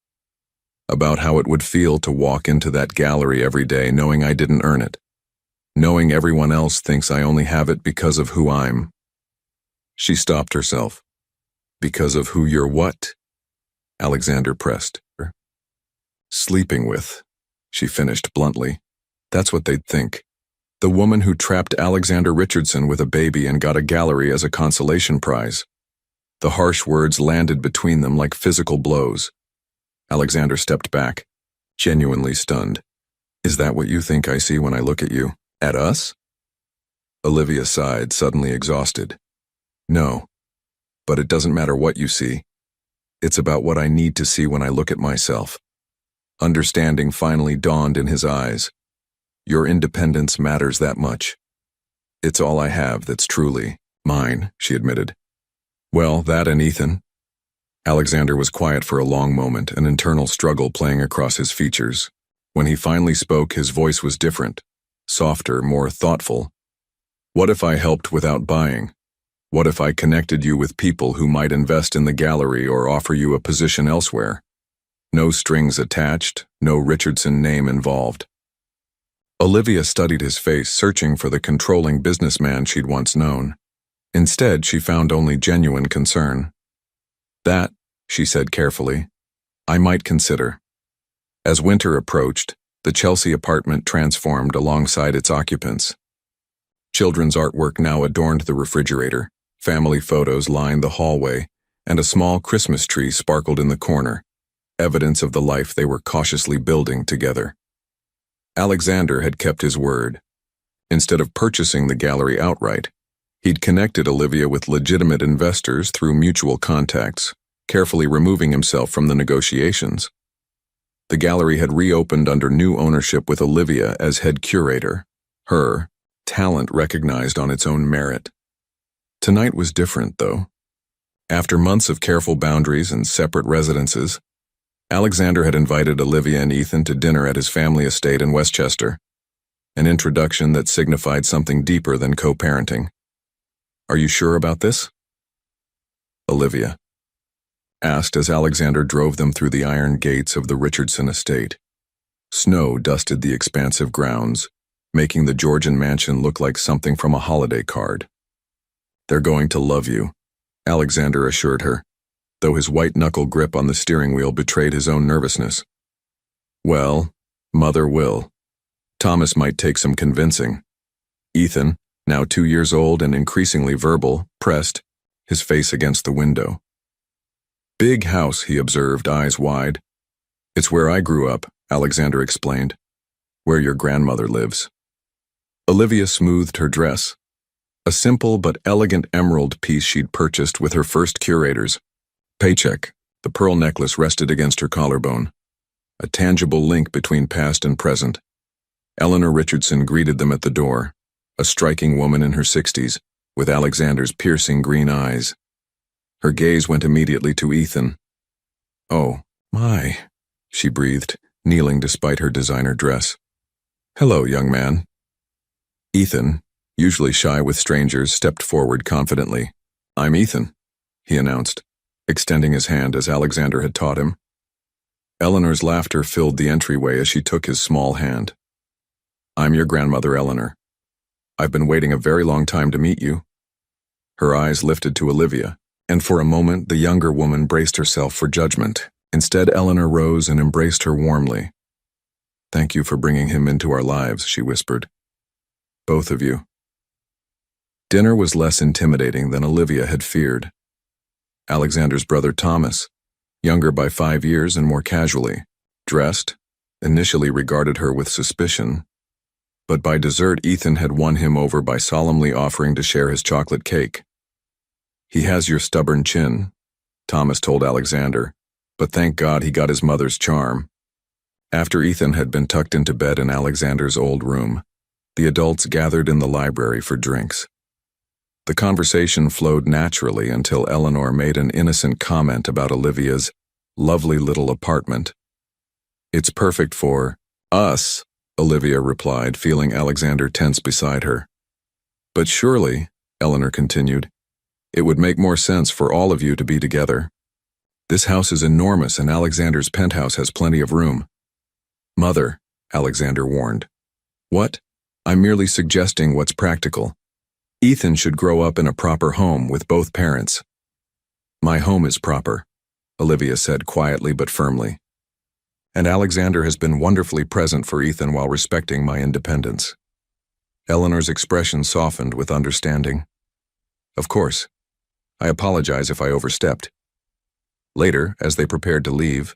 About how it would feel to walk into that gallery every day knowing I didn't earn it. Knowing everyone else thinks I only have it because of who I'm. She stopped herself. Because of who you're what? Alexander pressed her. Sleeping with, she finished bluntly. That's what they'd think. The woman who trapped Alexander Richardson with a baby and got a gallery as a consolation prize. The harsh words landed between them like physical blows. Alexander stepped back, genuinely stunned. Is that what you think I see when I look at you? At us? Olivia sighed, suddenly exhausted. No, but it doesn't matter what you see. It's about what I need to see when I look at myself. Understanding finally dawned in his eyes. Your independence matters that much. It's all I have that's truly mine, she admitted. Well, that and Ethan. Alexander was quiet for a long moment, an internal struggle playing across his features. When he finally spoke, his voice was different, softer, more thoughtful. What if I helped without buying? What if I connected you with people who might invest in the gallery or offer you a position elsewhere? No strings attached, no Richardson name involved. Olivia studied his face, searching for the controlling businessman she'd once known. Instead, she found only genuine concern. That, she said carefully, I might consider. As winter approached, the Chelsea apartment transformed alongside its occupants. Children's artwork now adorned the refrigerator, family photos lined the hallway, and a small Christmas tree sparkled in the corner, evidence of the life they were cautiously building together. Alexander had kept his word. Instead of purchasing the gallery outright, he'd connected Olivia with legitimate investors through mutual contacts, carefully removing himself from the negotiations. The gallery had reopened under new ownership with Olivia as head curator, her talent recognized on its own merit. Tonight was different, though. After months of careful boundaries and separate residences, Alexander had invited Olivia and Ethan to dinner at his family estate in Westchester, an introduction that signified something deeper than co-parenting. Are you sure about this? Olivia asked as Alexander drove them through the iron gates of the Richardson estate. Snow dusted the expansive grounds, making the Georgian mansion look like something from a holiday card. They're going to love you, Alexander assured her, though his white-knuckle grip on the steering wheel betrayed his own nervousness. Well, Mother will. Thomas might take some convincing. Ethan, now 2 years old and increasingly verbal, pressed, his face against the window. Big house, he observed, eyes wide. It's where I grew up, Alexander explained. Where your grandmother lives. Olivia smoothed her dress, a simple but elegant emerald piece she'd purchased with her first curator's paycheck. The pearl necklace rested against her collarbone, a tangible link between past and present. Eleanor Richardson greeted them at the door, a striking woman in her 60s, with Alexander's piercing green eyes. Her gaze went immediately to Ethan. "Oh, my," she breathed, kneeling despite her designer dress. "Hello, young man." Ethan, usually shy with strangers, stepped forward confidently. "I'm Ethan," he announced, extending his hand as Alexander had taught him. Eleanor's laughter filled the entryway as she took his small hand. "I'm your grandmother, Eleanor. I've been waiting a very long time to meet you." Her eyes lifted to Olivia, and for a moment the younger woman braced herself for judgment. Instead, Eleanor rose and embraced her warmly. "Thank you for bringing him into our lives," she whispered. "Both of you." Dinner was less intimidating than Olivia had feared. Alexander's brother Thomas, younger by 5 years and more casually dressed, initially regarded her with suspicion. But by dessert, Ethan had won him over by solemnly offering to share his chocolate cake. "He has your stubborn chin," Thomas told Alexander, but thank God he got his mother's charm. After Ethan had been tucked into bed in Alexander's old room, the adults gathered in the library for drinks. The conversation flowed naturally until Eleanor made an innocent comment about Olivia's lovely little apartment. "It's perfect for us," Olivia replied, feeling Alexander tense beside her. "But surely," Eleanor continued, "it would make more sense for all of you to be together. This house is enormous and Alexander's penthouse has plenty of room." "Mother," Alexander warned. "What? I'm merely suggesting what's practical. Ethan should grow up in a proper home with both parents." "My home is proper," Olivia said quietly but firmly. "And Alexander has been wonderfully present for Ethan while respecting my independence." Eleanor's expression softened with understanding. "Of course. I apologize if I overstepped." Later, as they prepared to leave,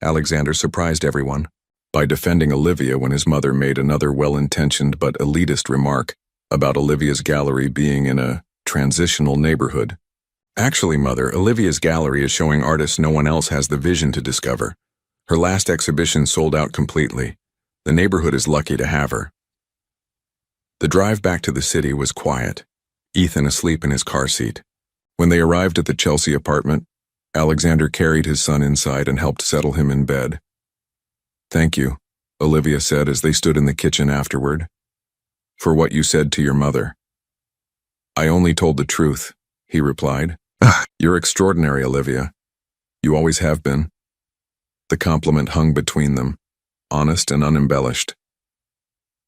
Alexander surprised everyone by defending Olivia when his mother made another well-intentioned but elitist remark about Olivia's gallery being in a transitional neighborhood. "Actually, Mother, Olivia's gallery is showing artists no one else has the vision to discover. Her last exhibition sold out completely. The neighborhood is lucky to have her." The drive back to the city was quiet, Ethan asleep in his car seat. When they arrived at the Chelsea apartment, Alexander carried his son inside and helped settle him in bed. "Thank you," Olivia said as they stood in the kitchen afterward, "for what you said to your mother." "I only told the truth," he replied. "You're extraordinary, Olivia. You always have been." The compliment hung between them, honest and unembellished.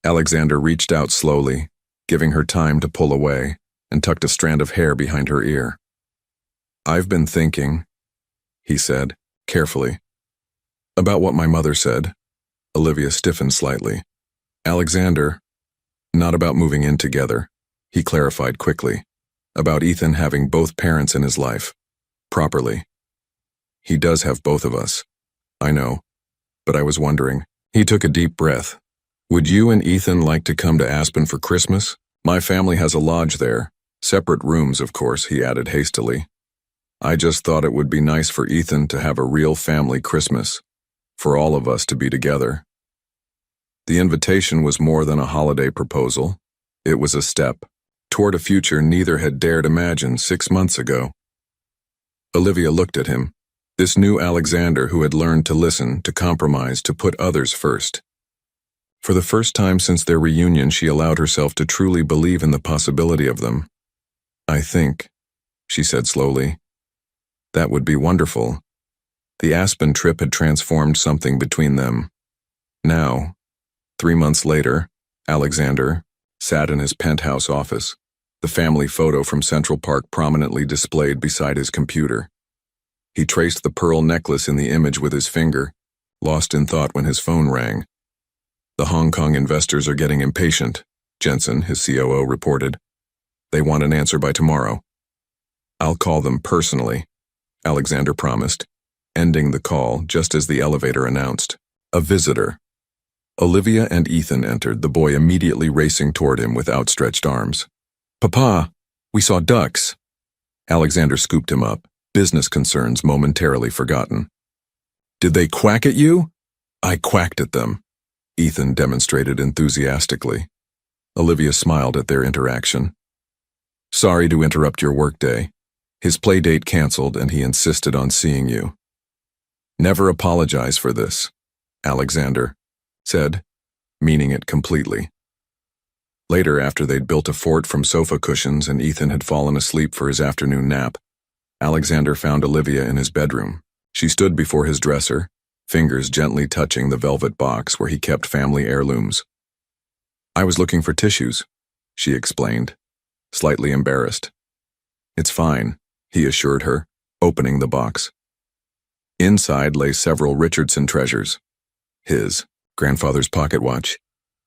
Alexander reached out slowly, giving her time to pull away, and tucked a strand of hair behind her ear. "I've been thinking," he said, carefully, "about what my mother said." Olivia stiffened slightly. "Alexander, not about moving in together," he clarified quickly. "About Ethan having both parents in his life, properly. He does have both of us. I know, but I was wondering." He took a deep breath. "Would you and Ethan like to come to Aspen for Christmas? My family has a lodge there. Separate rooms, of course," he added hastily. "I just thought it would be nice for Ethan to have a real family Christmas, for all of us to be together." The invitation was more than a holiday proposal. It was a step toward a future neither had dared imagine 6 months ago. Olivia looked at him, this new Alexander who had learned to listen, to compromise, to put others first. For the first time since their reunion, she allowed herself to truly believe in the possibility of them. "I think," she said slowly, "that would be wonderful." The Aspen trip had transformed something between them. Now, 3 months later, Alexander sat in his penthouse office, the family photo from Central Park prominently displayed beside his computer. He traced the pearl necklace in the image with his finger, lost in thought when his phone rang. "The Hong Kong investors are getting impatient," Jensen, his COO, reported. "They want an answer by tomorrow." "I'll call them personally," Alexander promised, ending the call just as the elevator announced, "A visitor." Olivia and Ethan entered, the boy immediately racing toward him with outstretched arms. "Papa, we saw ducks." Alexander scooped him up, business concerns momentarily forgotten. "Did they quack at you?" "I quacked at them," Ethan demonstrated enthusiastically. Olivia smiled at their interaction. "Sorry to interrupt your workday. His play date canceled and he insisted on seeing you." "Never apologize for this," Alexander said, meaning it completely. Later, after they'd built a fort from sofa cushions and Ethan had fallen asleep for his afternoon nap, Alexander found Olivia in his bedroom. She stood before his dresser, fingers gently touching the velvet box where he kept family heirlooms. "I was looking for tissues," she explained, slightly embarrassed. "It's fine," he assured her, opening the box. Inside lay several Richardson treasures. His grandfather's pocket watch,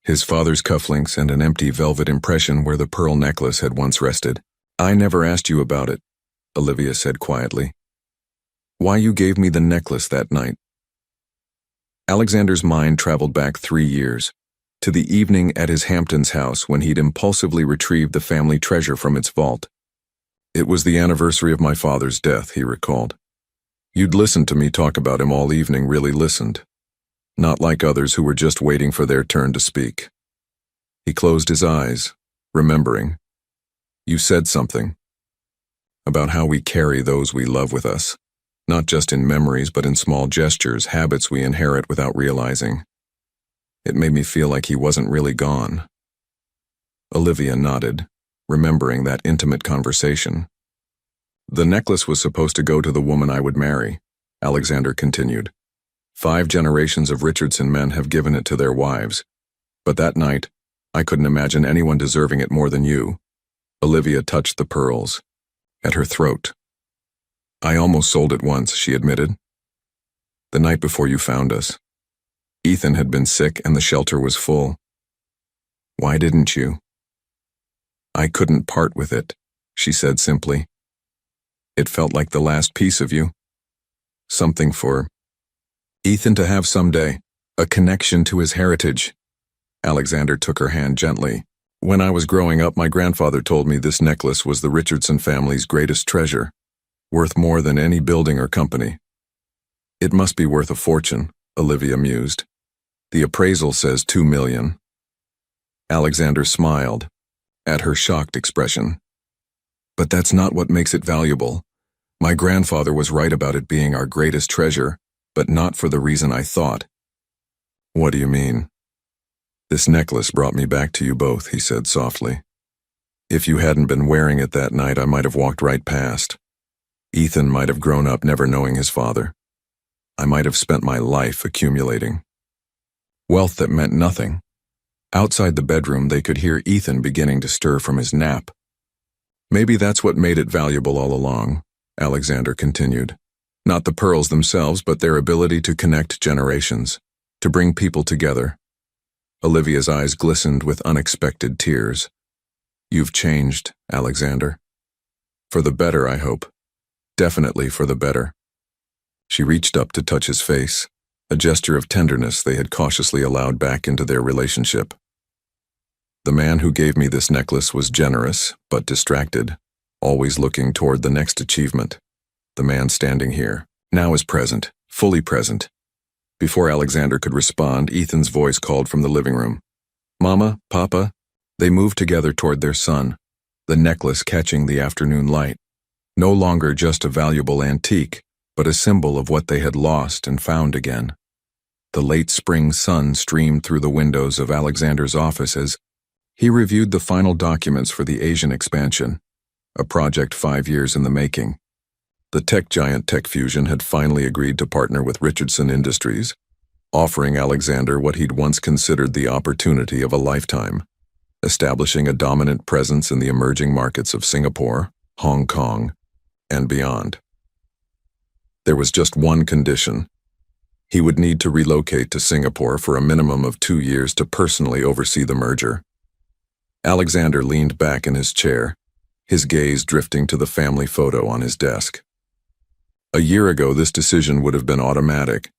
his father's cufflinks, and an empty velvet impression where the pearl necklace had once rested. "I never asked you about it," Olivia said quietly. "Why you gave me the necklace that night." Alexander's mind traveled back 3 years, to the evening at his Hamptons house when he'd impulsively retrieved the family treasure from its vault. "It was the anniversary of my father's death," he recalled. "You'd listened to me talk about him all evening, really listened. Not like others who were just waiting for their turn to speak." He closed his eyes, remembering. "You said something about how we carry those we love with us, not just in memories but in small gestures, habits we inherit without realizing." It made me feel like he wasn't really gone. Olivia nodded, remembering that intimate conversation. "The necklace was supposed to go to the woman I would marry," Alexander continued. 5 generations of Richardson men have given it to their wives. But that night, I couldn't imagine anyone deserving it more than you." Olivia touched the pearls at her throat. "I almost sold it once," she admitted. "The night before you found us. Ethan had been sick and the shelter was full." "Why didn't you?" "I couldn't part with it," she said simply. "It felt like the last piece of you. Something for Ethan to have someday, a connection to his heritage." Alexander took her hand gently. "When I was growing up, my grandfather told me this necklace was the Richardson family's greatest treasure, worth more than any building or company." "It must be worth a fortune," Olivia mused. "The appraisal says $2 million. Alexander smiled at her shocked expression. "But that's not what makes it valuable. My grandfather was right about it being our greatest treasure, but not for the reason I thought." "What do you mean?" "This necklace brought me back to you both," he said softly. "If you hadn't been wearing it that night, I might have walked right past. Ethan might have grown up never knowing his father. I might have spent my life accumulating wealth that meant nothing." Outside the bedroom, they could hear Ethan beginning to stir from his nap. "Maybe that's what made it valuable all along," Alexander continued. "Not the pearls themselves, but their ability to connect generations, to bring people together." Olivia's eyes glistened with unexpected tears. "You've changed, Alexander. For the better, I hope. Definitely for the better." She reached up to touch his face, a gesture of tenderness they had cautiously allowed back into their relationship. "The man who gave me this necklace was generous, but distracted, always looking toward the next achievement. The man standing here now is present, fully present." Before Alexander could respond, Ethan's voice called from the living room. "Mama, Papa." They moved together toward their son, the necklace catching the afternoon light. No longer just a valuable antique, but a symbol of what they had lost and found again. The late spring sun streamed through the windows of Alexander's office as he reviewed the final documents for the Asian expansion, a project 5 years in the making. The tech giant Tech Fusion had finally agreed to partner with Richardson Industries, offering Alexander what he'd once considered the opportunity of a lifetime, establishing a dominant presence in the emerging markets of Singapore, Hong Kong, and beyond. There was just one condition. He would need to relocate to Singapore for a minimum of 2 years to personally oversee the merger. Alexander leaned back in his chair, his gaze drifting to the family photo on his desk. A year ago, this decision would have been automatic.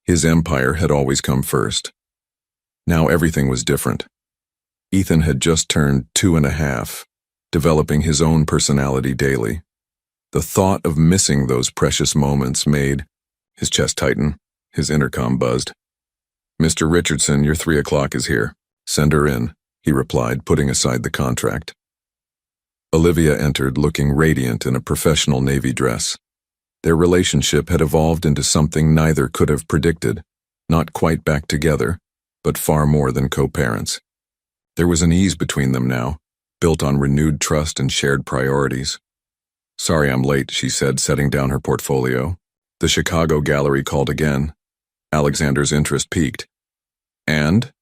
His empire had always come first. Now everything was different. Ethan had just turned 2.5, developing his own personality daily. The thought of missing those precious moments made his chest tighten, his intercom buzzed. "Mr. Richardson, your 3 o'clock is here. Send her in," he replied, putting aside the contract. Olivia entered, looking radiant in a professional navy dress. Their relationship had evolved into something neither could have predicted, not quite back together, but far more than co-parents. There was an ease between them now, built on renewed trust and shared priorities. "Sorry I'm late," she said, setting down her portfolio. The Chicago gallery called again. Alexander's interest peaked. "And?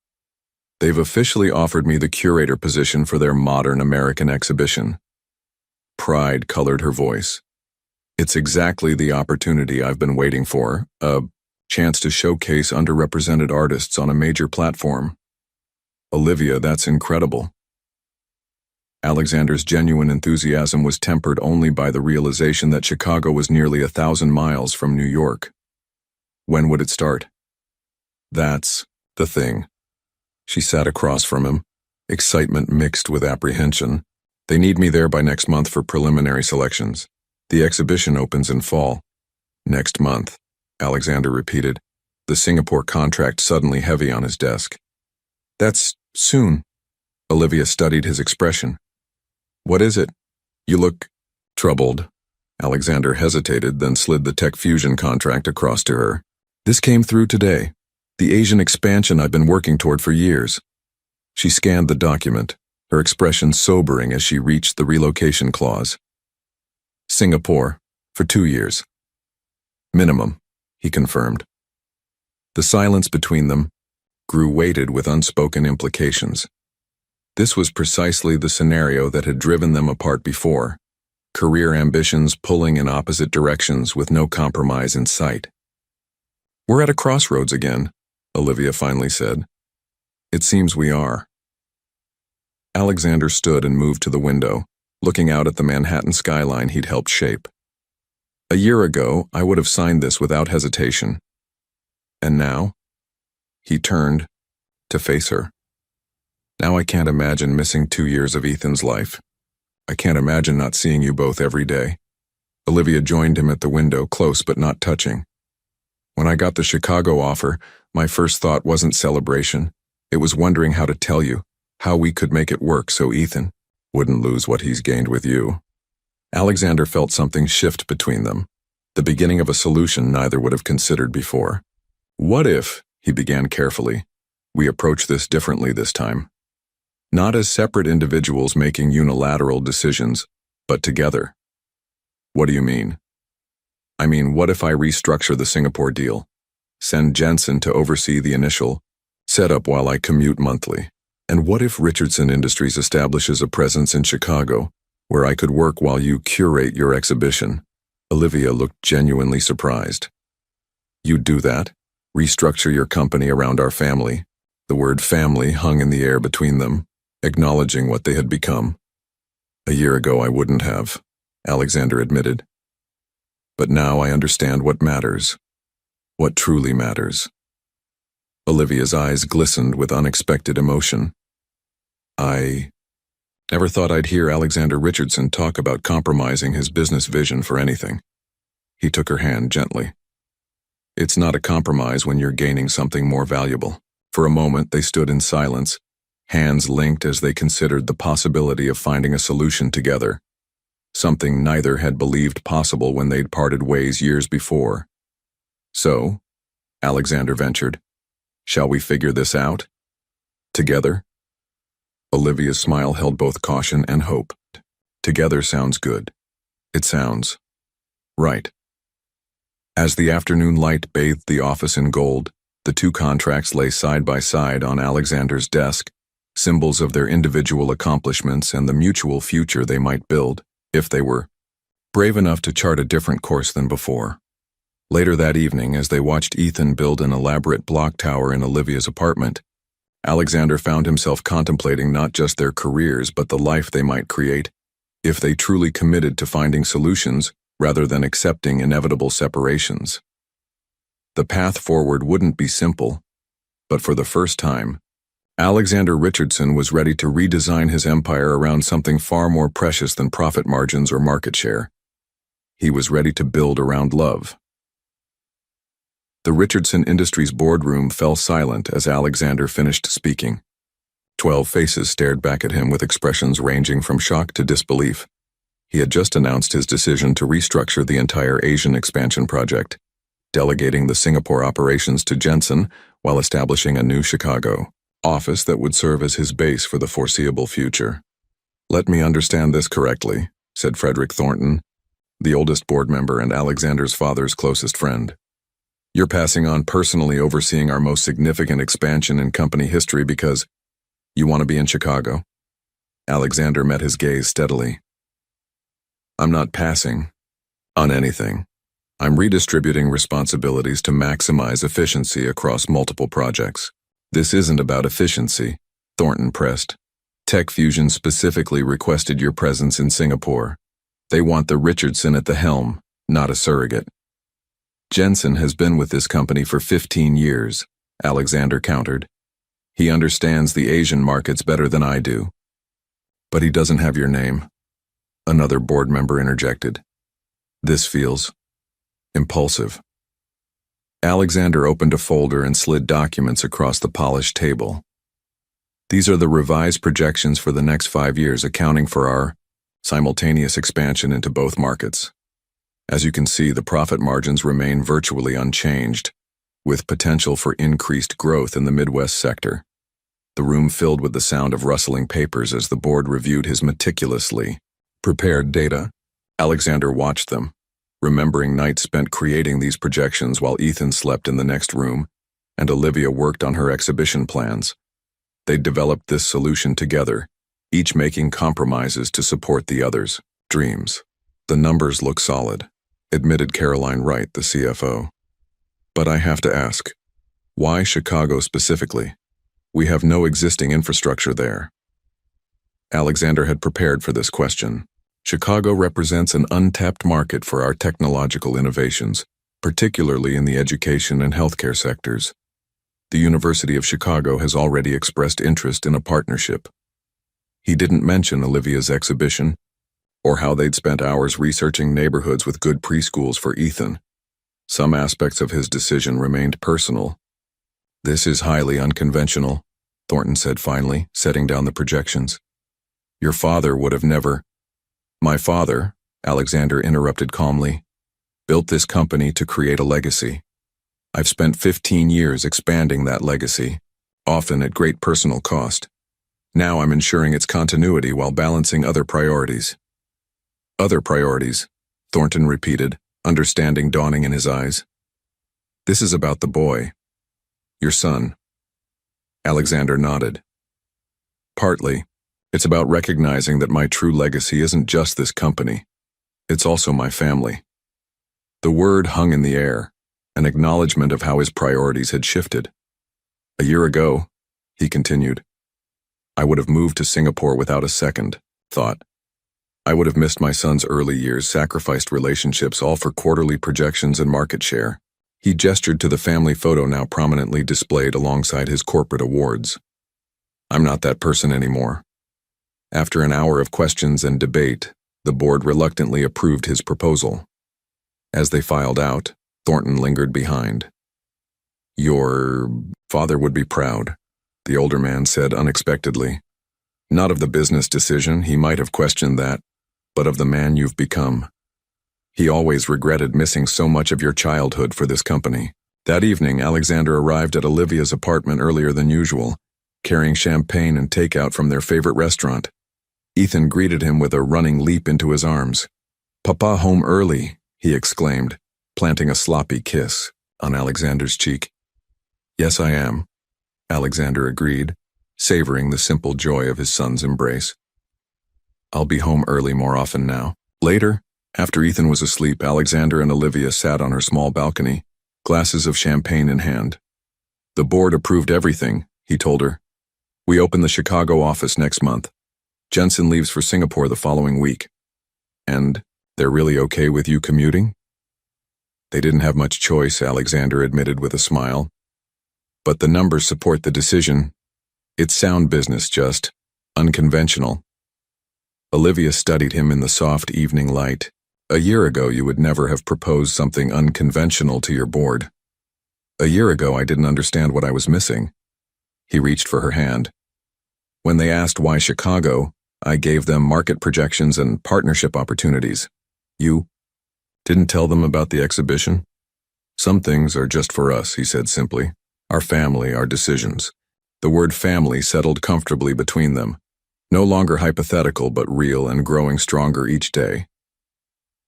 They've officially offered me the curator position for their modern American exhibition." Pride colored her voice. "It's exactly the opportunity I've been waiting for, a chance to showcase underrepresented artists on a major platform." "Olivia, that's incredible." Alexander's genuine enthusiasm was tempered only by the realization that Chicago was nearly 1,000 miles from New York. When would it start? "That's the thing." She sat across from him, excitement mixed with apprehension. "They need me there by next month for preliminary selections. The exhibition opens in fall." "Next month," Alexander repeated, the Singapore contract suddenly heavy on his desk. "That's soon." Olivia studied his expression. "What is it? You look troubled." Alexander hesitated, then slid the Tech Fusion contract across to her. "This came through today. The Asian expansion I've been working toward for years." She scanned the document, her expression sobering as she reached the relocation clause. "Singapore, for 2 years. Minimum," he confirmed. The silence between them grew weighted with unspoken implications. This was precisely the scenario that had driven them apart before, career ambitions pulling in opposite directions with no compromise in sight. "We're at a crossroads again," Olivia finally said. "It seems we are." Alexander stood and moved to the window, looking out at the Manhattan skyline he'd helped shape. "A year ago, I would have signed this without hesitation. And now?" He turned to face her. "Now I can't imagine missing 2 years of Ethan's life. I can't imagine not seeing you both every day." Olivia joined him at the window, close but not touching. "When I got the Chicago offer, my first thought wasn't celebration. It was wondering how to tell you, how we could make it work so Ethan wouldn't lose what he's gained with you." Alexander felt something shift between them, the beginning of a solution neither would have considered before. "What if," he began carefully, "we approach this differently this time? Not as separate individuals making unilateral decisions, but together." "What do you mean?" "I mean, what if I restructure the Singapore deal? Send Jensen to oversee the initial setup while I commute monthly? And what if Richardson Industries establishes a presence in Chicago, where I could work while you curate your exhibition?" Olivia looked genuinely surprised. "You'd do that? Restructure your company around our family?" The word family hung in the air between them, acknowledging what they had become. "A year ago I wouldn't have," Alexander admitted. "But now I understand what matters. What truly matters." Olivia's eyes glistened with unexpected emotion. "I never thought I'd hear Alexander Richardson talk about compromising his business vision for anything." He took her hand gently. "It's not a compromise when you're gaining something more valuable." For a moment they stood in silence, hands linked as they considered the possibility of finding a solution together, something neither had believed possible when they'd parted ways years before. "So," Alexander ventured, "shall we figure this out? Together?" Olivia's smile held both caution and hope. "Together sounds good. It sounds right." As the afternoon light bathed the office in gold, the 2 contracts lay side by side on Alexander's desk, symbols of their individual accomplishments and the mutual future they might build, if they were brave enough to chart a different course than before. Later that evening, as they watched Ethan build an elaborate block tower in Olivia's apartment, Alexander found himself contemplating not just their careers but the life they might create if they truly committed to finding solutions rather than accepting inevitable separations. The path forward wouldn't be simple, but for the first time, Alexander Richardson was ready to redesign his empire around something far more precious than profit margins or market share. He was ready to build around love. The Richardson Industries boardroom fell silent as Alexander finished speaking. 12 faces stared back at him with expressions ranging from shock to disbelief. He had just announced his decision to restructure the entire Asian expansion project, delegating the Singapore operations to Jensen while establishing a new Chicago office that would serve as his base for the foreseeable future. "Let me understand this correctly," said Frederick Thornton, the oldest board member and Alexander's father's closest friend. "You're passing on personally overseeing our most significant expansion in company history because you want to be in Chicago?" Alexander met his gaze steadily. "I'm not passing on anything. I'm redistributing responsibilities to maximize efficiency across multiple projects." "This isn't about efficiency," Thornton pressed. "Tech Fusion specifically requested your presence in Singapore. They want the Richardson at the helm, not a surrogate." "Jensen has been with this company for 15 years, Alexander countered. "He understands the Asian markets better than I do." "But he doesn't have your name," another board member interjected. "This feels impulsive." Alexander opened a folder and slid documents across the polished table. "These are the revised projections for the next 5 years, accounting for our simultaneous expansion into both markets. As you can see, the profit margins remain virtually unchanged, with potential for increased growth in the Midwest sector." The room filled with the sound of rustling papers as the board reviewed his meticulously prepared data. Alexander watched them, remembering nights spent creating these projections while Ethan slept in the next room and Olivia worked on her exhibition plans. They'd developed this solution together, each making compromises to support the other's dreams. "The numbers look solid," admitted Caroline Wright, the CFO. "But I have to ask, why Chicago specifically? We have no existing infrastructure there." Alexander had prepared for this question. Chicago represents an untapped market for our technological innovations, particularly in the education and healthcare sectors. The University of Chicago has already expressed interest in a partnership. He didn't mention Olivia's exhibition, or how they'd spent hours researching neighborhoods with good preschools for Ethan. Some aspects of his decision remained personal. "This is highly unconventional," Thornton said finally, setting down the projections. "Your father would have never—" "My father," Alexander interrupted calmly, "built this company to create a legacy. I've spent 15 years expanding that legacy, often at great personal cost. Now I'm ensuring its continuity while balancing other priorities." "Other priorities," Thornton repeated, understanding dawning in his eyes. "This is about the boy. Your son." Alexander nodded. "Partly. It's about recognizing that my true legacy isn't just this company. It's also my family." The word hung in the air, an acknowledgement of how his priorities had shifted. "A year ago," he continued, "I would have moved to Singapore without a second thought. I would have missed my son's early years, sacrificed relationships, all for quarterly projections and market share." He gestured to the family photo now prominently displayed alongside his corporate awards. "I'm not that person anymore." After an hour of questions and debate, the board reluctantly approved his proposal. As they filed out, Thornton lingered behind. "Your father would be proud," the older man said unexpectedly. "Not of the business decision, he might have questioned that, but of the man you've become. He always regretted missing so much of your childhood for this company." That evening, Alexander arrived at Olivia's apartment earlier than usual, carrying champagne and takeout from their favorite restaurant. Ethan greeted him with a running leap into his arms. "Papa home early," he exclaimed, planting a sloppy kiss on Alexander's cheek. "Yes, I am," Alexander agreed, savoring the simple joy of his son's embrace. "I'll be home early more often now." Later, after Ethan was asleep, Alexander and Olivia sat on her small balcony, glasses of champagne in hand. "The board approved everything," he told her. "We open the Chicago office next month. Jensen leaves for Singapore the following week. And they're really okay with you commuting?" "They didn't have much choice," Alexander admitted with a smile. "But the numbers support the decision. It's sound business, just unconventional. Olivia studied him in the soft evening light. A year ago, you would never have proposed something unconventional to your board. A year ago, I didn't understand what I was missing. He reached for her hand. When they asked why Chicago, I gave them market projections and partnership opportunities. You didn't tell them about the exhibition? Some things are just for us, he said simply. Our family, our decisions. The word family settled comfortably between them. No longer hypothetical, but real and growing stronger each day.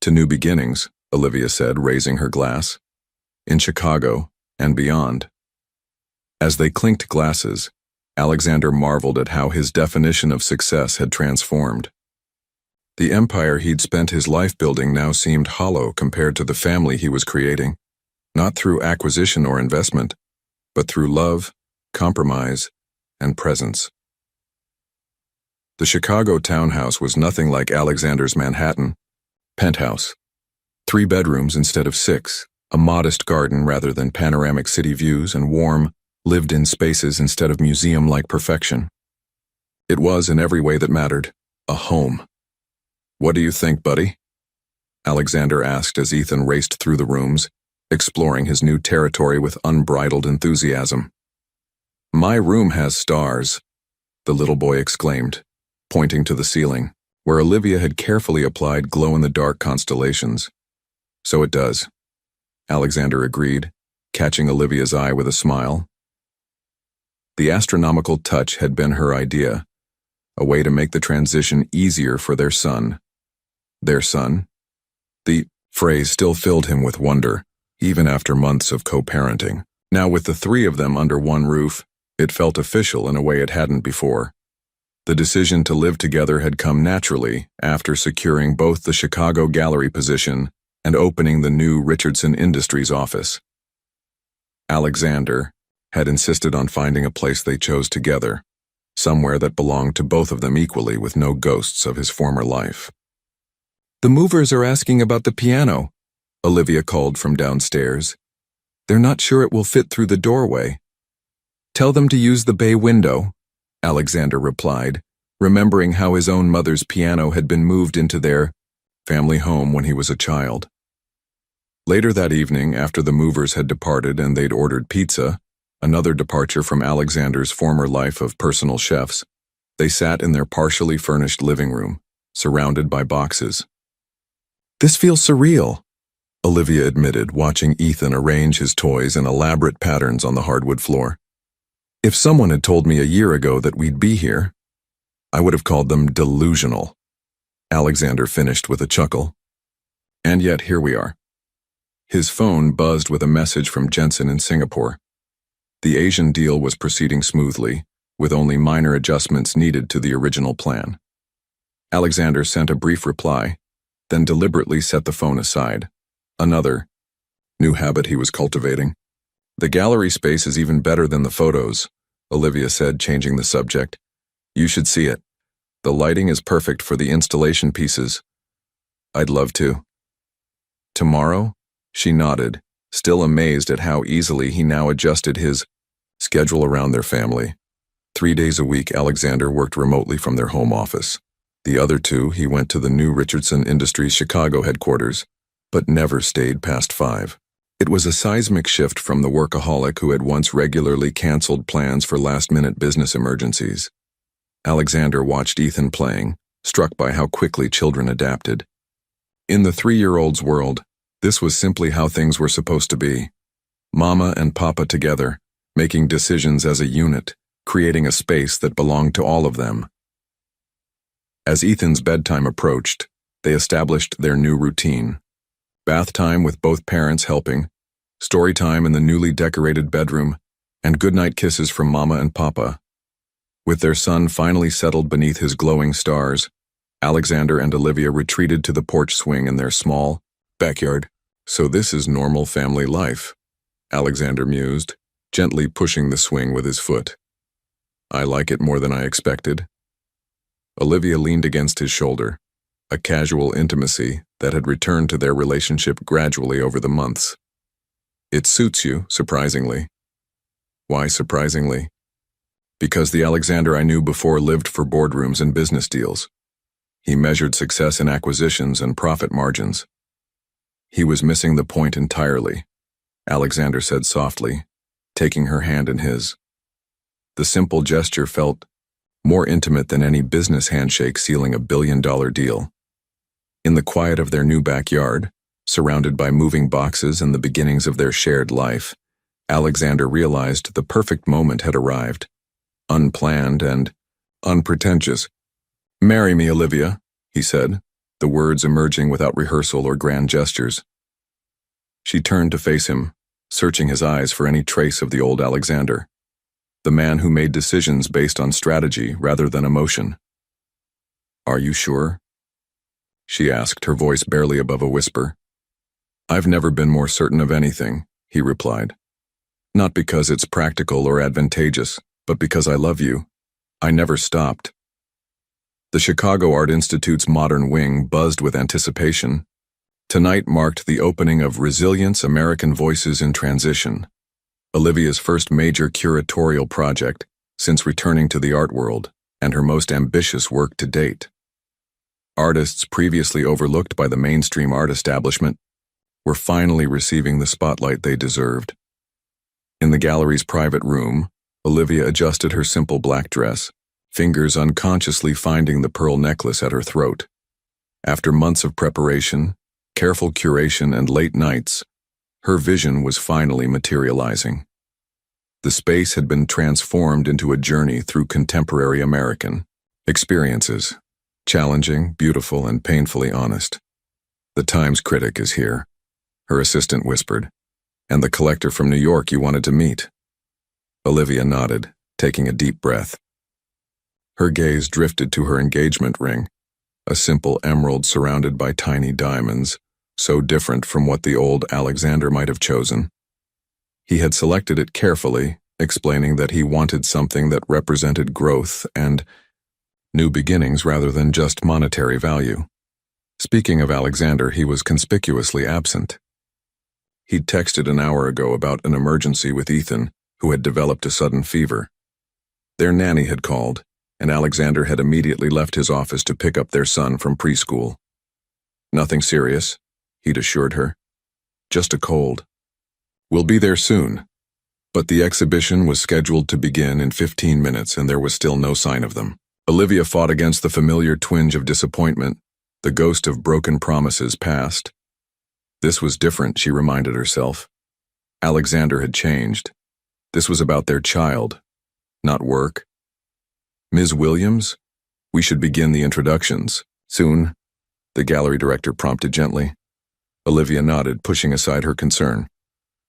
To new beginnings, Olivia said, raising her glass. In Chicago and beyond. As they clinked glasses, Alexander marveled at how his definition of success had transformed. The empire he'd spent his life building now seemed hollow compared to the family he was creating, not through acquisition or investment, but through love, compromise, and presence. The Chicago townhouse was nothing like Alexander's Manhattan penthouse. 3 bedrooms instead of 6, a modest garden rather than panoramic city views, and warm, lived-in spaces instead of museum-like perfection. It was, in every way that mattered, a home. What do you think, buddy? Alexander asked as Ethan raced through the rooms, exploring his new territory with unbridled enthusiasm. My room has stars, the little boy exclaimed, pointing to the ceiling, where Olivia had carefully applied glow-in-the-dark constellations. So it does, Alexander agreed, catching Olivia's eye with a smile. The astronomical touch had been her idea, a way to make the transition easier for their son. Their son? The phrase still filled him with wonder, even after months of co-parenting. Now with the 3 of them under one roof, it felt official in a way it hadn't before. The decision to live together had come naturally after securing both the Chicago gallery position and opening the new Richardson Industries office. Alexander had insisted on finding a place they chose together, somewhere that belonged to both of them equally with no ghosts of his former life. The movers are asking about the piano, Olivia called from downstairs. They're not sure it will fit through the doorway. Tell them to use the bay window, Alexander replied, remembering how his own mother's piano had been moved into their family home when he was a child. Later that evening, after the movers had departed and they'd ordered pizza, another departure from Alexander's former life of personal chefs, they sat in their partially furnished living room, surrounded by boxes. This feels surreal, Olivia admitted, watching Ethan arrange his toys in elaborate patterns on the hardwood floor. If someone had told me a year ago that we'd be here, I would have called them delusional, Alexander finished with a chuckle. And yet here we are. His phone buzzed with a message from Jensen in Singapore. The Asian deal was proceeding smoothly, with only minor adjustments needed to the original plan. Alexander sent a brief reply, then deliberately set the phone aside. Another new habit he was cultivating. The gallery space is even better than the photos, Olivia said, changing the subject. You should see it. The lighting is perfect for the installation pieces. I'd love to. Tomorrow? She nodded, still amazed at how easily he now adjusted his schedule around their family. 3 days a week, Alexander worked remotely from their home office. The other 2, he went to the new Richardson Industries Chicago headquarters, but never stayed past 5. It was a seismic shift from the workaholic who had once regularly canceled plans for last-minute business emergencies. Alexander watched Ethan playing, struck by how quickly children adapted. In the 3-year-old's world, this was simply how things were supposed to be. Mama and Papa together, making decisions as a unit, creating a space that belonged to all of them. As Ethan's bedtime approached, they established their new routine. Bath time with both parents helping, story time in the newly decorated bedroom, and goodnight kisses from Mama and Papa. With their son finally settled beneath his glowing stars, Alexander and Olivia retreated to the porch swing in their small backyard. So this is normal family life, Alexander mused, gently pushing the swing with his foot. I like it more than I expected. Olivia leaned against his shoulder, a casual intimacy that had returned to their relationship gradually over the months. It suits you, surprisingly. Why surprisingly? Because the Alexander I knew before lived for boardrooms and business deals. He measured success in acquisitions and profit margins. He was missing the point entirely, Alexander said softly, taking her hand in his. The simple gesture felt more intimate than any business handshake sealing a billion-dollar deal. In the quiet of their new backyard, surrounded by moving boxes and the beginnings of their shared life, Alexander realized the perfect moment had arrived, unplanned and unpretentious. "Marry me, Olivia," he said, the words emerging without rehearsal or grand gestures. She turned to face him, searching his eyes for any trace of the old Alexander, the man who made decisions based on strategy rather than emotion. "Are you sure?" she asked, her voice barely above a whisper. "I've never been more certain of anything," he replied. "Not because it's practical or advantageous, but because I love you. I never stopped." The Chicago Art Institute's modern wing buzzed with anticipation. Tonight marked the opening of Resilience: American Voices in Transition, Olivia's first major curatorial project since returning to the art world, and her most ambitious work to date. Artists previously overlooked by the mainstream art establishment were finally receiving the spotlight they deserved. In the gallery's private room, Olivia adjusted her simple black dress, fingers unconsciously finding the pearl necklace at her throat. After months of preparation, careful curation, and late nights, her vision was finally materializing. The space had been transformed into a journey through contemporary American experiences, challenging, beautiful, and painfully honest. "The Times critic is here," her assistant whispered, "and the collector from New York you wanted to meet." Olivia nodded, taking a deep breath. Her gaze drifted to her engagement ring, a simple emerald surrounded by tiny diamonds, so different from what the old Alexander might have chosen. He had selected it carefully, explaining that he wanted something that represented growth and new beginnings rather than just monetary value. Speaking of Alexander, he was conspicuously absent. He'd texted an hour ago about an emergency with Ethan, who had developed a sudden fever. Their nanny had called, and Alexander had immediately left his office to pick up their son from preschool. "Nothing serious," he'd assured her. "Just a cold. We'll be there soon." But the exhibition was scheduled to begin in 15 minutes, and there was still no sign of them. Olivia fought against the familiar twinge of disappointment. The ghost of broken promises passed. This was different, she reminded herself. Alexander had changed. This was about their child, not work. "Ms. Williams, we should begin the introductions. Soon," the gallery director prompted gently. Olivia nodded, pushing aside her concern.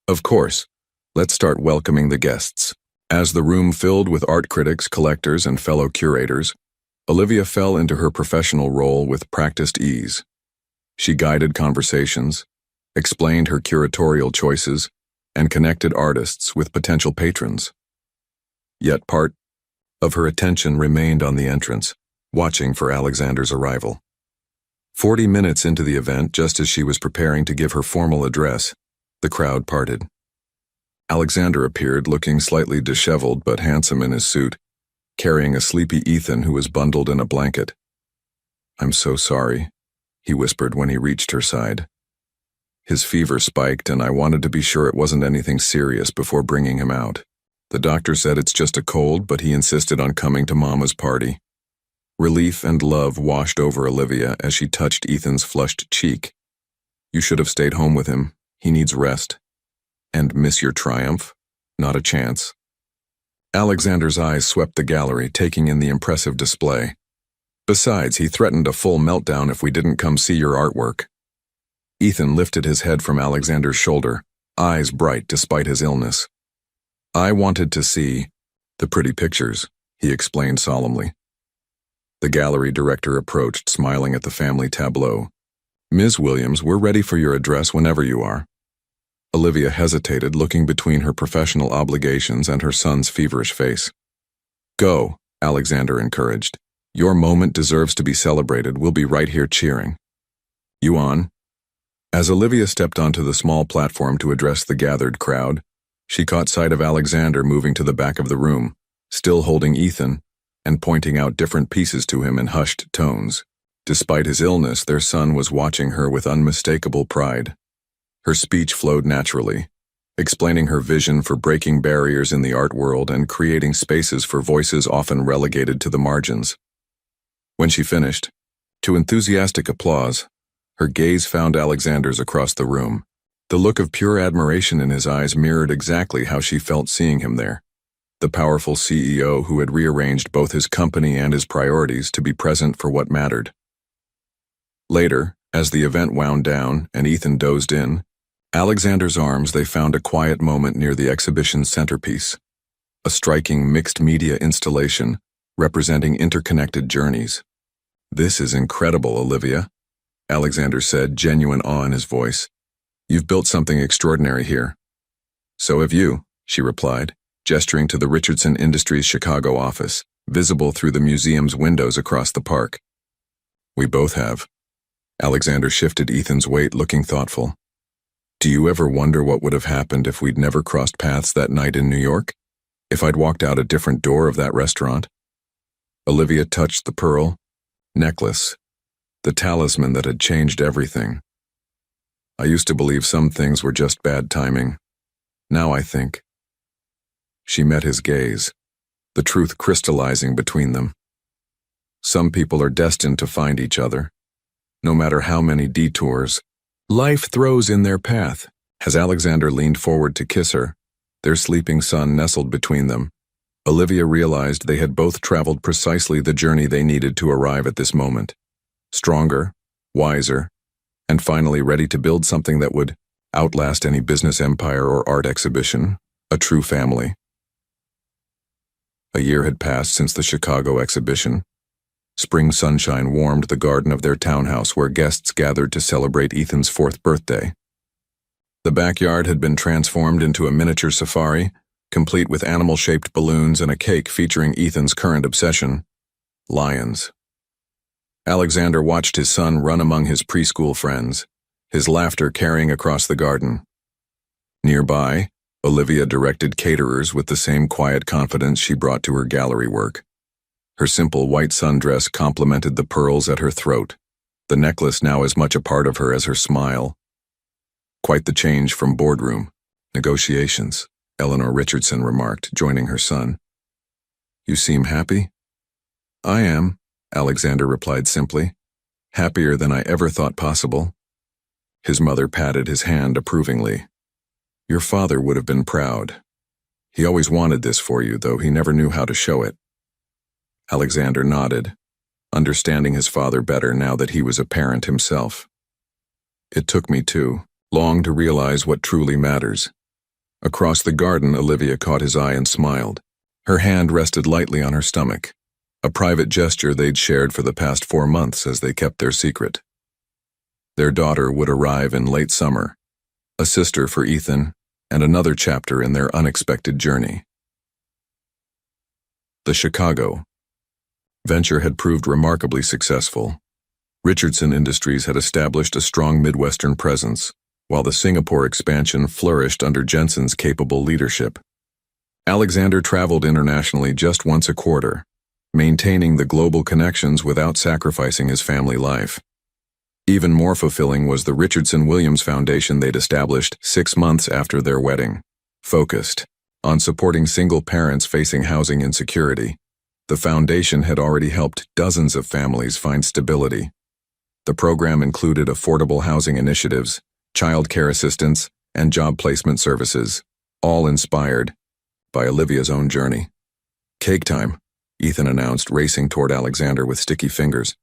"Of course. Let's start welcoming the guests." As the room filled with art critics, collectors, and fellow curators, Olivia fell into her professional role with practiced ease. She guided conversations, explained her curatorial choices, and connected artists with potential patrons. Yet part of her attention remained on the entrance, watching for Alexander's arrival. 40 minutes into the event, just as she was preparing to give her formal address, the crowd parted. Alexander appeared, looking slightly disheveled but handsome in his suit, carrying a sleepy Ethan who was bundled in a blanket. "I'm so sorry," he whispered when he reached her side. "His fever spiked, and I wanted to be sure it wasn't anything serious before bringing him out. The doctor said it's just a cold, but he insisted on coming to Mama's party." Relief and love washed over Olivia as she touched Ethan's flushed cheek. "You should have stayed home with him. He needs rest." "And miss your triumph? Not a chance." Alexander's eyes swept the gallery, taking in the impressive display. "Besides, he threatened a full meltdown if we didn't come see your artwork." Ethan lifted his head from Alexander's shoulder, eyes bright despite his illness. "I wanted to see the pretty pictures," he explained solemnly. The gallery director approached, smiling at the family tableau. "Ms. Williams, we're ready for your address whenever you are." Olivia hesitated, looking between her professional obligations and her son's feverish face. "Go," Alexander encouraged. "Your moment deserves to be celebrated. We'll be right here cheering." "You on?" As Olivia stepped onto the small platform to address the gathered crowd, she caught sight of Alexander moving to the back of the room, still holding Ethan and pointing out different pieces to him in hushed tones. Despite his illness, their son was watching her with unmistakable pride. Her speech flowed naturally, explaining her vision for breaking barriers in the art world and creating spaces for voices often relegated to the margins. When she finished, to enthusiastic applause, her gaze found Alexander's across the room. The look of pure admiration in his eyes mirrored exactly how she felt seeing him there. The powerful CEO who had rearranged both his company and his priorities to be present for what mattered. Later, as the event wound down and Ethan dozed in, Alexander's arms they found a quiet moment near the exhibition's centerpiece, a striking mixed-media installation representing interconnected journeys. "This is incredible, Olivia," Alexander said, genuine awe in his voice. "You've built something extraordinary here." "So have you," she replied, gesturing to the Richardson Industries Chicago office, visible through the museum's windows across the park. "We both have." Alexander shifted Ethan's weight, looking thoughtful. "Do you ever wonder what would have happened if we'd never crossed paths that night in New York? If I'd walked out a different door of that restaurant?" Olivia touched the pearl necklace, the talisman that had changed everything. "I used to believe some things were just bad timing. Now I think." She met his gaze, the truth crystallizing between them. Some people are destined to find each other, no matter how many detours life throws in their path. As Alexander leaned forward to kiss her, their sleeping son nestled between them, Olivia realized they had both traveled precisely the journey they needed to arrive at this moment. Stronger, wiser, and finally ready to build something that would outlast any business empire or art exhibition, a true family. A year had passed since the Chicago exhibition. Spring sunshine warmed the garden of their townhouse where guests gathered to celebrate Ethan's 4th birthday. The backyard had been transformed into a miniature safari, complete with animal-shaped balloons and a cake featuring Ethan's current obsession, lions. Alexander watched his son run among his preschool friends, his laughter carrying across the garden. Nearby, Olivia directed caterers with the same quiet confidence she brought to her gallery work. Her simple white sundress complemented the pearls at her throat, the necklace now as much a part of her as her smile. Quite the change from boardroom negotiations, Eleanor Richardson remarked, joining her son. "You seem happy?" "I am," Alexander replied simply. "Happier than I ever thought possible." His mother patted his hand approvingly. "Your father would have been proud. He always wanted this for you, though he never knew how to show it." Alexander nodded, understanding his father better now that he was a parent himself. "It took me too long to realize what truly matters." Across the garden, Olivia caught his eye and smiled. Her hand rested lightly on her stomach, a private gesture they'd shared for the past 4 months as they kept their secret. Their daughter would arrive in late summer, a sister for Ethan, and another chapter in their unexpected journey. The Chicago venture had proved remarkably successful. Richardson Industries had established a strong Midwestern presence, while the Singapore expansion flourished under Jensen's capable leadership. Alexander traveled internationally just once a quarter, maintaining the global connections without sacrificing his family life. Even more fulfilling was the Richardson-Williams Foundation they'd established 6 months after their wedding, focused on supporting single parents facing housing insecurity. The foundation had already helped dozens of families find stability. The program included affordable housing initiatives, child care assistance, and job placement services, all inspired by Olivia's own journey. "Cake time," Ethan announced, racing toward Alexander with sticky fingers.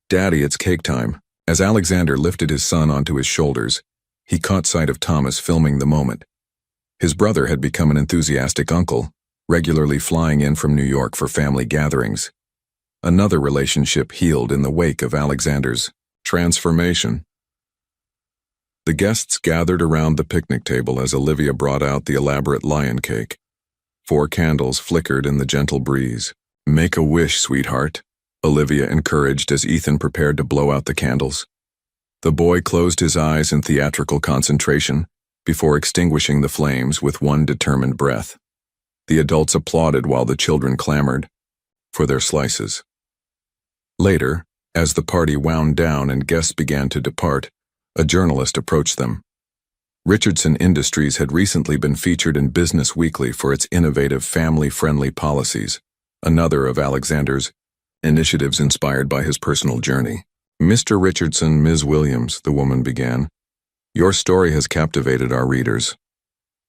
"Daddy, it's cake time." As Alexander lifted his son onto his shoulders, he caught sight of Thomas filming the moment. His brother had become an enthusiastic uncle, regularly flying in from New York for family gatherings. Another relationship healed in the wake of Alexander's transformation. The guests gathered around the picnic table as Olivia brought out the elaborate lion cake. 4 candles flickered in the gentle breeze. "Make a wish, sweetheart," Olivia encouraged as Ethan prepared to blow out the candles. The boy closed his eyes in theatrical concentration before extinguishing the flames with one determined breath. The adults applauded while the children clamored for their slices. Later, as the party wound down and guests began to depart, a journalist approached them. Richardson Industries had recently been featured in Business Weekly for its innovative family-friendly policies, another of Alexander's initiatives inspired by his personal journey. "Mr. Richardson, Ms. Williams," the woman began, "your story has captivated our readers.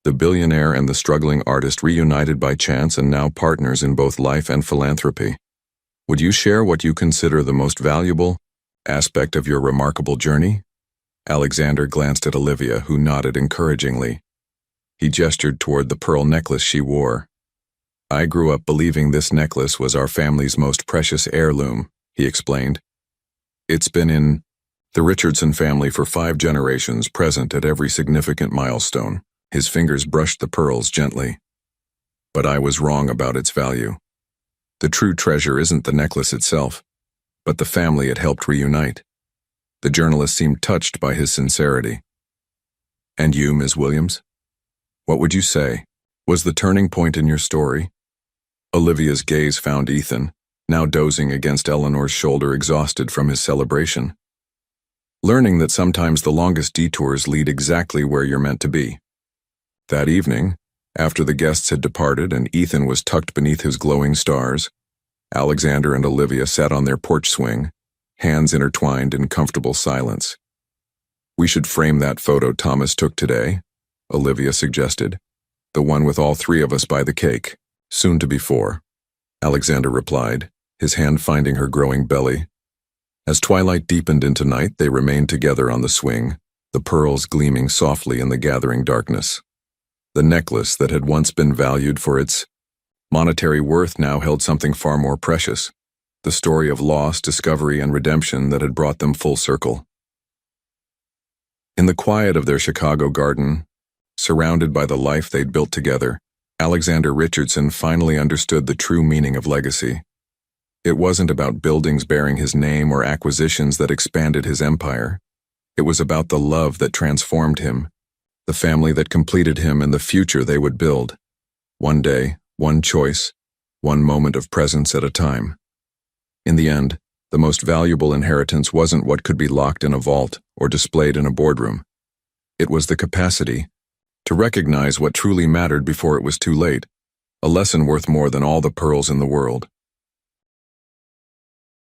The billionaire and the struggling artist reunited by chance and now partners in both life and philanthropy. Would you share what you consider the most valuable aspect of your remarkable journey?" Alexander glanced at Olivia, who nodded encouragingly. He gestured toward the pearl necklace she wore. "I grew up believing this necklace was our family's most precious heirloom," he explained. "It's been in the Richardson family for 5 generations, present at every significant milestone." His fingers brushed the pearls gently. "But I was wrong about its value. The true treasure isn't the necklace itself, but the family it helped reunite." The journalist seemed touched by his sincerity. "And you, Ms. Williams? What would you say was the turning point in your story?" Olivia's gaze found Ethan, now dozing against Eleanor's shoulder, exhausted from his celebration. "Learning that sometimes the longest detours lead exactly where you're meant to be." That evening, after the guests had departed and Ethan was tucked beneath his glowing stars, Alexander and Olivia sat on their porch swing, hands intertwined in comfortable silence. "We should frame that photo Thomas took today," Olivia suggested. "The one with all 3 of us by the cake, soon to be 4. Alexander replied, his hand finding her growing belly. As twilight deepened into night, they remained together on the swing, the pearls gleaming softly in the gathering darkness. The necklace that had once been valued for its monetary worth now held something far more precious, the story of loss, discovery, and redemption that had brought them full circle. In the quiet of their Chicago garden, surrounded by the life they'd built together, Alexander Richardson finally understood the true meaning of legacy. It wasn't about buildings bearing his name or acquisitions that expanded his empire. It was about the love that transformed him, the family that completed him, and the future they would build. One day, one choice, one moment of presence at a time. In the end, the most valuable inheritance wasn't what could be locked in a vault or displayed in a boardroom. It was the capacity to recognize what truly mattered before it was too late, a lesson worth more than all the pearls in the world.